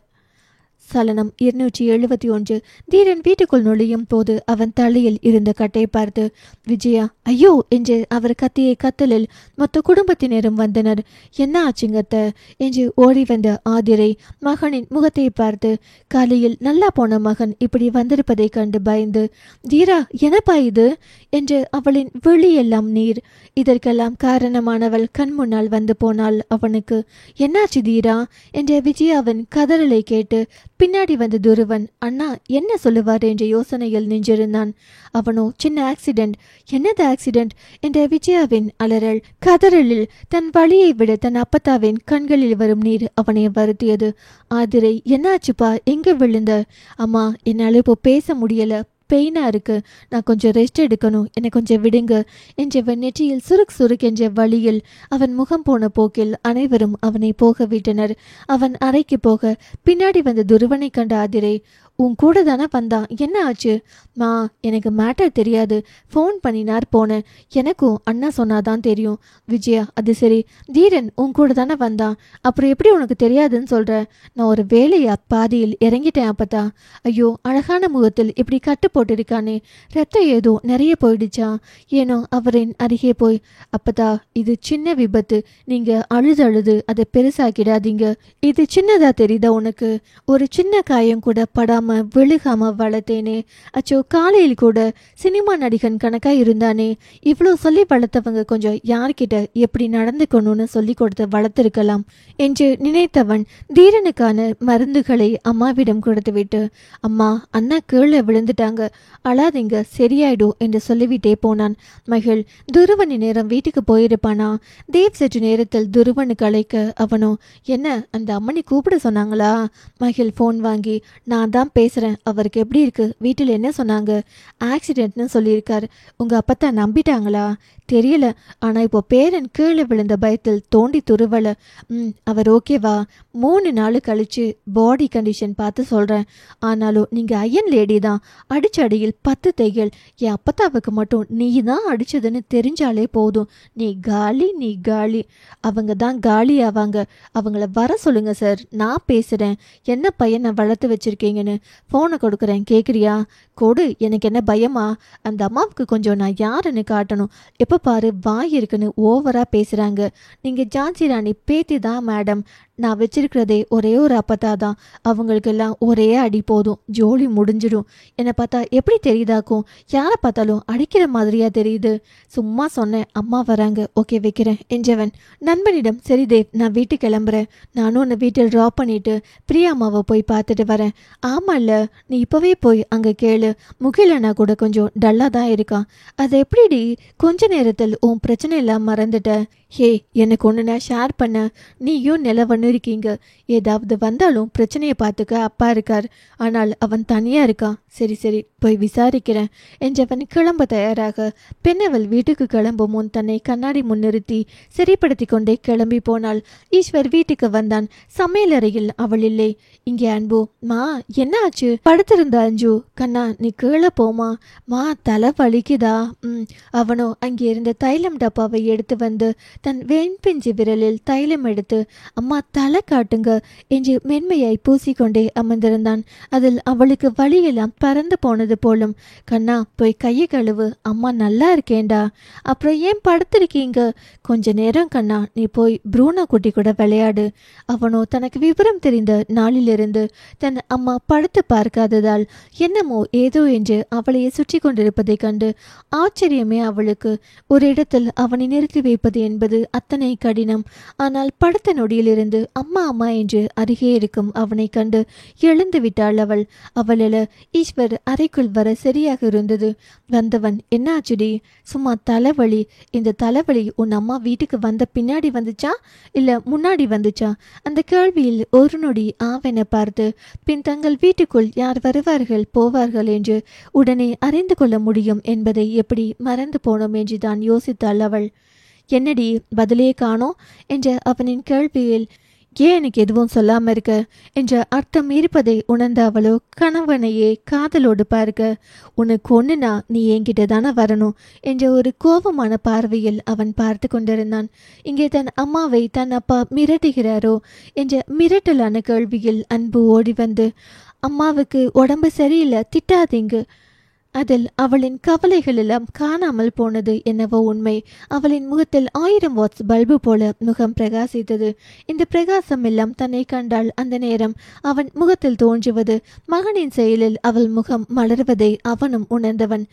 சலனம் 271. தீரன் வீட்டுக்குள் நுழையும் போது அவன் தலையில் இருந்த கட்டை பார்த்து விஜயா ஐயோ என்று அவர் கத்திய கத்தலில் மொத்த குடும்பத்தினரும் வந்தனர். என்ன ஆச்சுங்கத்த என்று ஓடி வந்த ஆதிரை மகனின் முகத்தை பார்த்து காலையில் நல்லா போன மகன் இப்படி வந்திருப்பதை கண்டு பயந்து தீரா என்னப்பா இது என்று அவளின் விழியெல்லாம் நீர். இதற்கெல்லாம் காரணமானவள் கண் முன்னால் வந்து போனாள். அவனுக்கு என்னாச்சு தீரா என்ற விஜயாவின் கதறலை கேட்டு பின்னாடி வந்து துருவன் அண்ணா என்ன சொல்லுவார் என்ற யோசனையில் நின்றிருந்தான். அவனோ சின்ன ஆக்சிடென்ட். என்னது ஆக்சிடென்ட் என்ற விஜயாவின் அலறல் கதறலில் தன் வழியை விட தன் அப்பத்தாவின் கண்களில் வரும் நீர் அவனை வருத்தியது. ஆதிரை என்னாச்சுப்பா, எங்க விழுந்த? அம்மா என்னால் இப்போ பேச முடியல, பெயினா இருக்கு, நான் கொஞ்சம் ரெஸ்ட் எடுக்கணும், என்னை கொஞ்சம் விடுங்க என்றவன் நெற்றியில் சுருக் என்ற வழியில் அவன் முகம் போன போக்கில் அனைவரும் அவனை போக விட்டனர். அவன் அறைக்கு போக பின்னாடி வந்த துருவனை கண்ட ஆதிரை உன் கூட தானே வந்தான், என்ன ஆச்சு? மா, எனக்கு மேட்டர் தெரியாது, ஃபோன் பண்ணினார் போனேன், எனக்கும் அண்ணா சொன்னாதான் தெரியும். விஜயா, அது சரி, தீரன் உன் கூட தானே வந்தான், அப்புறம் எப்படி உனக்கு தெரியாதுன்னு சொல்கிற? நான் ஒரு வேலையை பாதியில் இறங்கிட்டேன் அப்பதா. ஐயோ, அழகான முகத்தில் இப்படி கட்டு போட்டிருக்கானே, ரத்தம் ஏதோ நிறைய போயிடுச்சா? ஏனோ அவரின் அருகே போய், அப்பதா இது சின்ன விபத்து, நீங்கள் அழுது அதை பெருசாக்கிடாதீங்க. இது சின்னதா தெரியுதா உனக்கு? ஒரு சின்ன காயம் கூட படாம விழுகாம வளர்த்தேனே. அச்சோ, காலையில் கூட சினிமா நடிகன் கணக்கா இருந்தானே. இவ்வளோ சொல்லி வளர்த்தவங்க கொஞ்சம் யார்கிட்ட எப்படி நடந்துக்கணும்னு சொல்லி கொடுத்து வளர்த்திருக்கலாம் என்று நினைத்தவன் தீரனுக்கான மருந்துகளை அம்மாவிடம் கொடுத்துவிட்டு, அம்மா, அண்ணா கீழே விழுந்துட்டாங்க, அழாதீங்க, சரியாயிடும் என்று சொல்லிவிட்டே போனான். மகள், துருவனி நேரம் வீட்டுக்கு போயிருப்பானா? தேவ் சற்று நேரத்தில் துருவனுக்கு அழைக்க அவனோ, என்ன அந்த அம்மனி கூப்பிட சொன்னாங்களா? மகிழ் ஃபோன் வாங்கி, நான் தான் பேசுகிறேன், அவருக்கு எப்படி இருக்கு, வீட்டில் என்ன சொன்னாங்க? ஆக்சிடென்ட்னு சொல்லியிருக்காரு. உங்கள் அப்பத்தா நம்பிட்டாங்களா? தெரியல, ஆனால் இப்போ பேரன் கீழே விழுந்த பயத்தில் தோண்டி துருவலை. அவர் ஓகேவா? 3 நாள் கழிச்சு பாடி கண்டிஷன் பார்த்து சொல்கிறேன். ஆனாலும் நீங்கள் ஐயன் லேடி தான், அடிச்ச அடியில் 10 தைகள். என் அப்பத்தாவுக்கு மட்டும் நீ தான் அடிச்சதுன்னு தெரிஞ்சாலே போதும், நீ காலி. அவங்க தான் காலி ஆவாங்க. அவங்கள வர சொல்லுங்க சார், நான் பேசுகிறேன். என்ன பையனை வளர்த்து வச்சுருக்கீங்கன்னு? ஃபோனை கொடுக்குறேன், கேட்குறியா? கொடு. எனக்கு என்ன பயமா? அந்த அம்மாவுக்கு கொஞ்சம் நான் யாருன்னு காட்டணும். எப்போ பாரு வாய் இருக்குன்னு ஓவராக பேசுகிறாங்க. நீங்கள் ஜான்சி ராணி பேத்தி தான் மேடம். நான் வச்சிருக்கிறதே ஒரே ஒரு அப்பத்தா தான். அவங்களுக்கெல்லாம் ஒரே அடி போதும், ஜோலி முடிஞ்சிடும். என்னை பார்த்தா எப்படி தெரியுதாக்கும்? யாரை பார்த்தாலும் அடிக்கிற மாதிரியா தெரியுது? சும்மா சொன்னேன், அம்மா வராங்க, ஓகே வைக்கிறேன் என்றவன் நண்பனிடம், சரி தேவ், நான் வீட்டுக்கு கிளம்புறேன். நானும் உன்னை வீட்டில் ட்ராப் பண்ணிட்டு பிரியா அம்மாவை போய் பார்த்துட்டு வரேன். ஆமாம்ல, நீ இப்போவே போய் அங்கே கேளு. முகிலண்ணா கூட கொஞ்சம் டல்லாக தான் இருக்கான். அது எப்படிடி கொஞ்ச நேரத்தில் உன் பிரச்சனை எல்லாம் மறந்துட்ட? ஹே, எனக்கு ஒன்று நான் ஷேர் பண்ண. நீயும் நிலவன்னு இருக்கீங்க. ஏதாவது வந்தாலும் பிரச்சனையை பார்த்துக்க அப்பா இருக்கார். ஆனால் அவன் தனியாக இருக்கான். சரி போய் விசாரிக்கிறேன் என்றவன் கிளம்ப தயாராக பெண்ணவள் வீட்டுக்கு கிளம்பும் முன் தன்னை கண்ணாடி முன்னிறுத்தி சரிப்படுத்தி கொண்டே கிளம்பி போனாள். ஈஸ்வர் வீட்டுக்கு வந்தான். சமையலறையில் அவள் இல்லை. இங்கே அன்பு, மா என்ன ஆச்சு? படுத்திருந்த அஞ்சு, கண்ணா நீ கீழே போமா, மா தலை வலிக்குதா? அவனோ அங்கே இருந்த தைலம் டப்பாவை எடுத்து வந்து தன் வெண்பிஞ்சு விரலில் தைலம் எடுத்து, அம்மா தலை காட்டுங்க என்று மென்மையாய் பூசிக்கொண்டே அமர்ந்திருந்தான். அதில் அவளுக்கு வலியெல்லாம் பறந்து போனது போலும். கண்ணா போய் கையை கழுவு, அம்மா நல்லா இருக்கேன்டா. அப்புறம் ஏன் படுத்திருக்கீங்க? கொஞ்ச நேரம் கண்ணா, நீ போய் ப்ரூனோ குட்டி கூட விளையாடு. அவனோ தனக்கு விவரம் தெரிந்த நாளிலிருந்து தன் அம்மா படுத்து பார்க்காததால் என்னமோ ஏதோ என்று அவளையே சுற்றி கொண்டிருப்பதை கண்டு ஆச்சரியமே அவளுக்கு. ஒரு இடத்தில் அவனை நிறுத்தி வைப்பது என்பது அத்தனை கடினம். ஆனால் படுத்த நொடியிலிருந்து அம்மா அம்மா என்று அருகே இருக்கும் அவனை கண்டு எழுந்து விட்டாள் அவள். அவளெல ஈஸ்வர் அறைக்குள் வர சரியாக இருந்தது. வந்தவன், என்ன ஆச்சுடி? சும்மா தலைவலி. இந்த தலைவலி உன் அம்மா வீட்டுக்கு வந்த பின்னாடி வந்துச்சா இல்ல முன்னாடி வந்துச்சா? அந்த கேள்வியில் ஒரு நொடி ஆவென பார்த்து பின் தங்கள் வீட்டுக்குள் யார் வருவார்கள் போவார்கள் என்று உடனே அறிந்து கொள்ள முடியும் என்பதை எப்படி மறந்து போனோம் என்று தான் யோசித்தாள் அவள். என்னடி பதிலே காணோம் என்ற அவனின் கேள்வியில், ஏன் எனக்கு எதுவும் சொல்லாம இருக்க என்ற அர்த்தம் இருப்பதை உணர்ந்த அவளோ கணவனையே காதலோடு பார்க்க, உனக்கு ஒண்ணுனா நீ என்கிட்ட தானே வரணும் என்ற ஒரு கோபமான பார்வையில் அவன் பார்த்து கொண்டிருந்தான். இங்கே தன் அம்மாவை தன் அப்பா மிரட்டுகிறாரோ என்ற மிரட்டலான கேள்வியில் அன்பு ஓடி வந்து, அம்மாவுக்கு உடம்பு சரியில்லை, திட்டாதீங்க. அதில் அவளின் கவலைகள் எல்லாம் காணாமல் போனது என்னவோ உண்மை. அவளின் முகத்தில் 1000 வாட்ஸ் பல்பு போல முகம் பிரகாசித்தது. இந்த பிரகாசம் எல்லாம் தன்னை கண்டால் அந்த நேரம் அவன் முகத்தில் தோன்றுவது, மகனின் செயலில் அவள் முகம் மலர்வதை அவனும் உணர்ந்தவன்.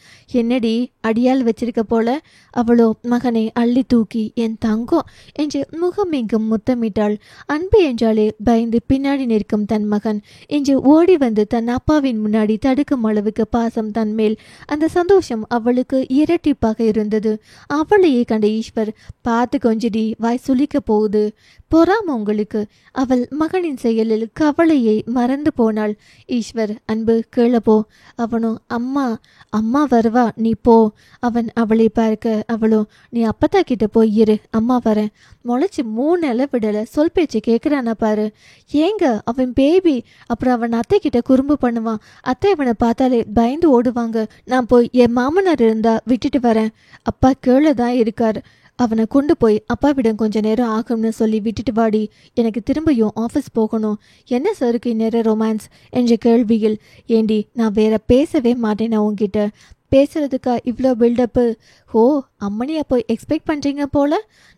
என்னடி அடியால் வச்சிருக்க போல? அவளோ மகனை அள்ளி தூக்கி, என் தங்கம் என்று முகம் எங்கும் முத்தமிட்டாள். அன்பு என்றாலே பயந்து பின்னாடி நிற்கும் தன் மகன் இன்று ஓடி வந்து தன் அப்பாவின் முன்னாடி தடுக்கும் அளவுக்கு பாசம் தன் மேல் மேல் அந்த சந்தோஷம் அவளுக்கு இரட்டிப்பாக இருந்தது. அவளையே கண்ட ஈஸ்வர், பார்த்து கொஞ்சடி, வாய் சுளிக்க போகுது, பொறாம உங்களுக்கு. அவள் மகனின் செயலில் கவலையை மறந்து போனாள். ஈஸ்வர், அன்பு கேளப்போ. அவனோ, அம்மா அம்மா வருவா, நீ போ. அவன் அவளை பார்க்க, அவளோ, நீ அப்பத்தா கிட்ட போய் இரு, அம்மா வரேன். முளைச்சி 3 இலை விடலை, சொல் பேச்சு கேட்குறானா பாரு. ஏங்க, அவன் பேபி. அப்புறம் அவன் அத்தை கிட்ட குறும்பு பண்ணுவான். அத்தை இவனை பார்த்தாலே பயந்து ஓடுவாங்க. நான் போய் என் மாமனார் இருந்தா விட்டுட்டு வரேன். அப்பா கீழே தான் இருக்கார். அவனை கொண்டு போய் அப்பாவிடம் கொஞ்ச நேரம் ஆகும்னு சொல்லி விட்டுட்டு வாடி. எனக்கு திரும்பியும் ஆஃபீஸ் போகணும். என்ன சருக்கு நேரம் ரொமான்ஸ் என்ற கேள்வியில், ஏண்டி நான் வேற பேசவே மாட்டேன் உங்ககிட்ட. பேசுறதுக்கா இவ்வளோ பில்டப்பு? ஓ, அம்மனியா போய் எக்ஸ்பெக்ட் பண்ணுறீங்க போல.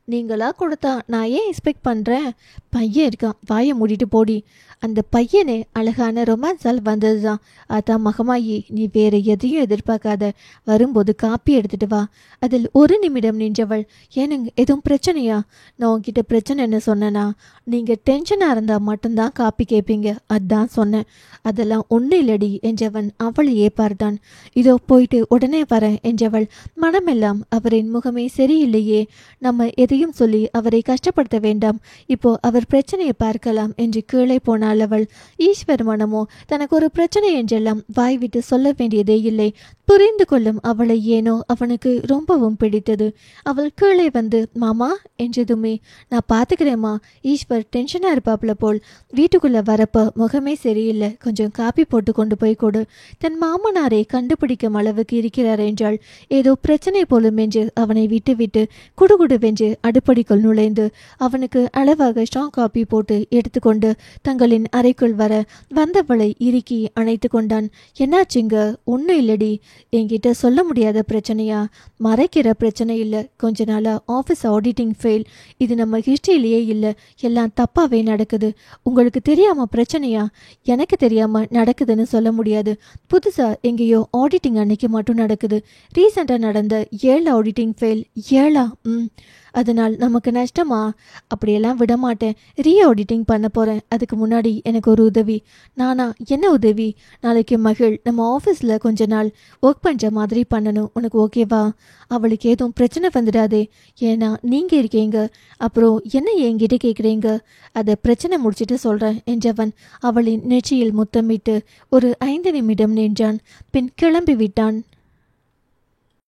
நீங்களா கொடுத்தா நான் ஏன் எக்ஸ்பெக்ட் பண்ணுறேன்? பையன் இருக்கான், வாயை மூடிட்டு போடி. அந்த பையனே அழகான ரொமான்ஸால் வந்தது தான். அதான் மகமாயி, நீ வேற எதையும் எதிர்பார்க்காத. வரும்போது காப்பி எடுத்துட்டு வா. அதில் 1 நிமிடம் நின்றவள், ஏனுங்க எதுவும் பிரச்சனையா? நான் உங்ககிட்ட பிரச்சனை என்ன சொன்னேன்னா, நீங்கள் டென்ஷனாக இருந்தால் மட்டும்தான் காப்பி கேட்பீங்க, அதான் சொன்னேன். அதெல்லாம் ஒன்றும் இல்லடி என்றவன் அவளையே பார்த்தான். இதோ போயிட்டு உடனே வரேன் என்றவள். மனமெல்லாம் அவரின் முகமே சரியில்லையே, நம்ம எதையும் சொல்லி அவரை கஷ்டப்படுத்த வேண்டாம், இப்போ அவர் பிரச்சனையை பார்க்கலாம் என்று கீழே போனாள் அவள். ஈஸ்வர் மனமோ தனக்கு ஒரு பிரச்சனை என்றெல்லாம் வாய் விட்டு சொல்ல வேண்டியதே இல்லை. புரிந்து கொள்ளும் அவளை ஏனோ அவனுக்கு ரொம்பவும் பிடித்தது. அவள் கீழே வந்து மாமா என்றதுமே, நான் பார்த்துக்கிறேம்மா. ஈஸ்வர் டென்ஷனாக இருப்பாப்புல போல். வீட்டுக்குள்ளே வரப்போ முகமே சரியில்லை, கொஞ்சம் காப்பி போட்டு கொண்டு போய் கொடு. தன் மாமனாரை கண்டுபிடிக்கும் அளவுக்கு இருக்கிறார் என்றால் ஏதோ பிரச்சனை போலும் என்று அவனை விட்டு குடுகுடுவென்று அடுப்படிக்குள் நுழைந்து அவனுக்கு அளவாக ஸ்ட்ராங் காப்பி போட்டு எடுத்துக்கொண்டு தங்களின் அறைக்குள் வர வந்தவளை இறுக்கி அணைத்து கொண்டான். என்னாச்சுங்க? ஒன்றும் இல்லடி. என்கிட்ட சொல்ல முடியாத பிரச்சனையா? மறைக்கிற பிரச்சனை இல்லை. கொஞ்ச நாளாக ஆஃபீஸ் ஆடிட்டிங் ஃபெயில். இது நம்ம ஹிஸ்ட்ரியிலேயே இல்லை. எல்லாம் தப்பாகவே நடக்குது. உங்களுக்கு தெரியாமல் பிரச்சனையா? எனக்கு தெரியாமல் நடக்குதுன்னு சொல்ல முடியாது. புதுசாக எங்கேயோ ஆடிட்டிங் அன்னைக்கு மட்டும் நடக்குது. ரீசெண்டாக நடந்த 7 ஆடிட்டிங் ஃபெயில். 7ஆ? அதனால் நமக்கு நஷ்டமா? அப்படியெல்லாம் விடமாட்டேன். ஆடிட்டிங் பண்ண போகிறேன். அதுக்கு முன்னாடி எனக்கு ஒரு உதவி. நானா? என்ன உதவி? நாளைக்கு மகள் நம்ம ஆஃபீஸில் கொஞ்ச நாள் ஒர்க் பண்ணுற மாதிரி பண்ணணும். உனக்கு ஓகேவா? அவளுக்கு எதுவும் பிரச்சனை வந்துடாதே. ஏன்னா நீங்கள் இருக்கீங்க. அப்புறம் என்ன என்கிட்ட கேட்குறீங்க? அதை பிரச்சனை முடிச்சுட்டு சொல்கிறேன் என்றவன் அவளின் நெற்றியில் முத்தமிட்டு ஒரு 5 நிமிடம் நின்றான். பின் கிளம்பி விட்டான்.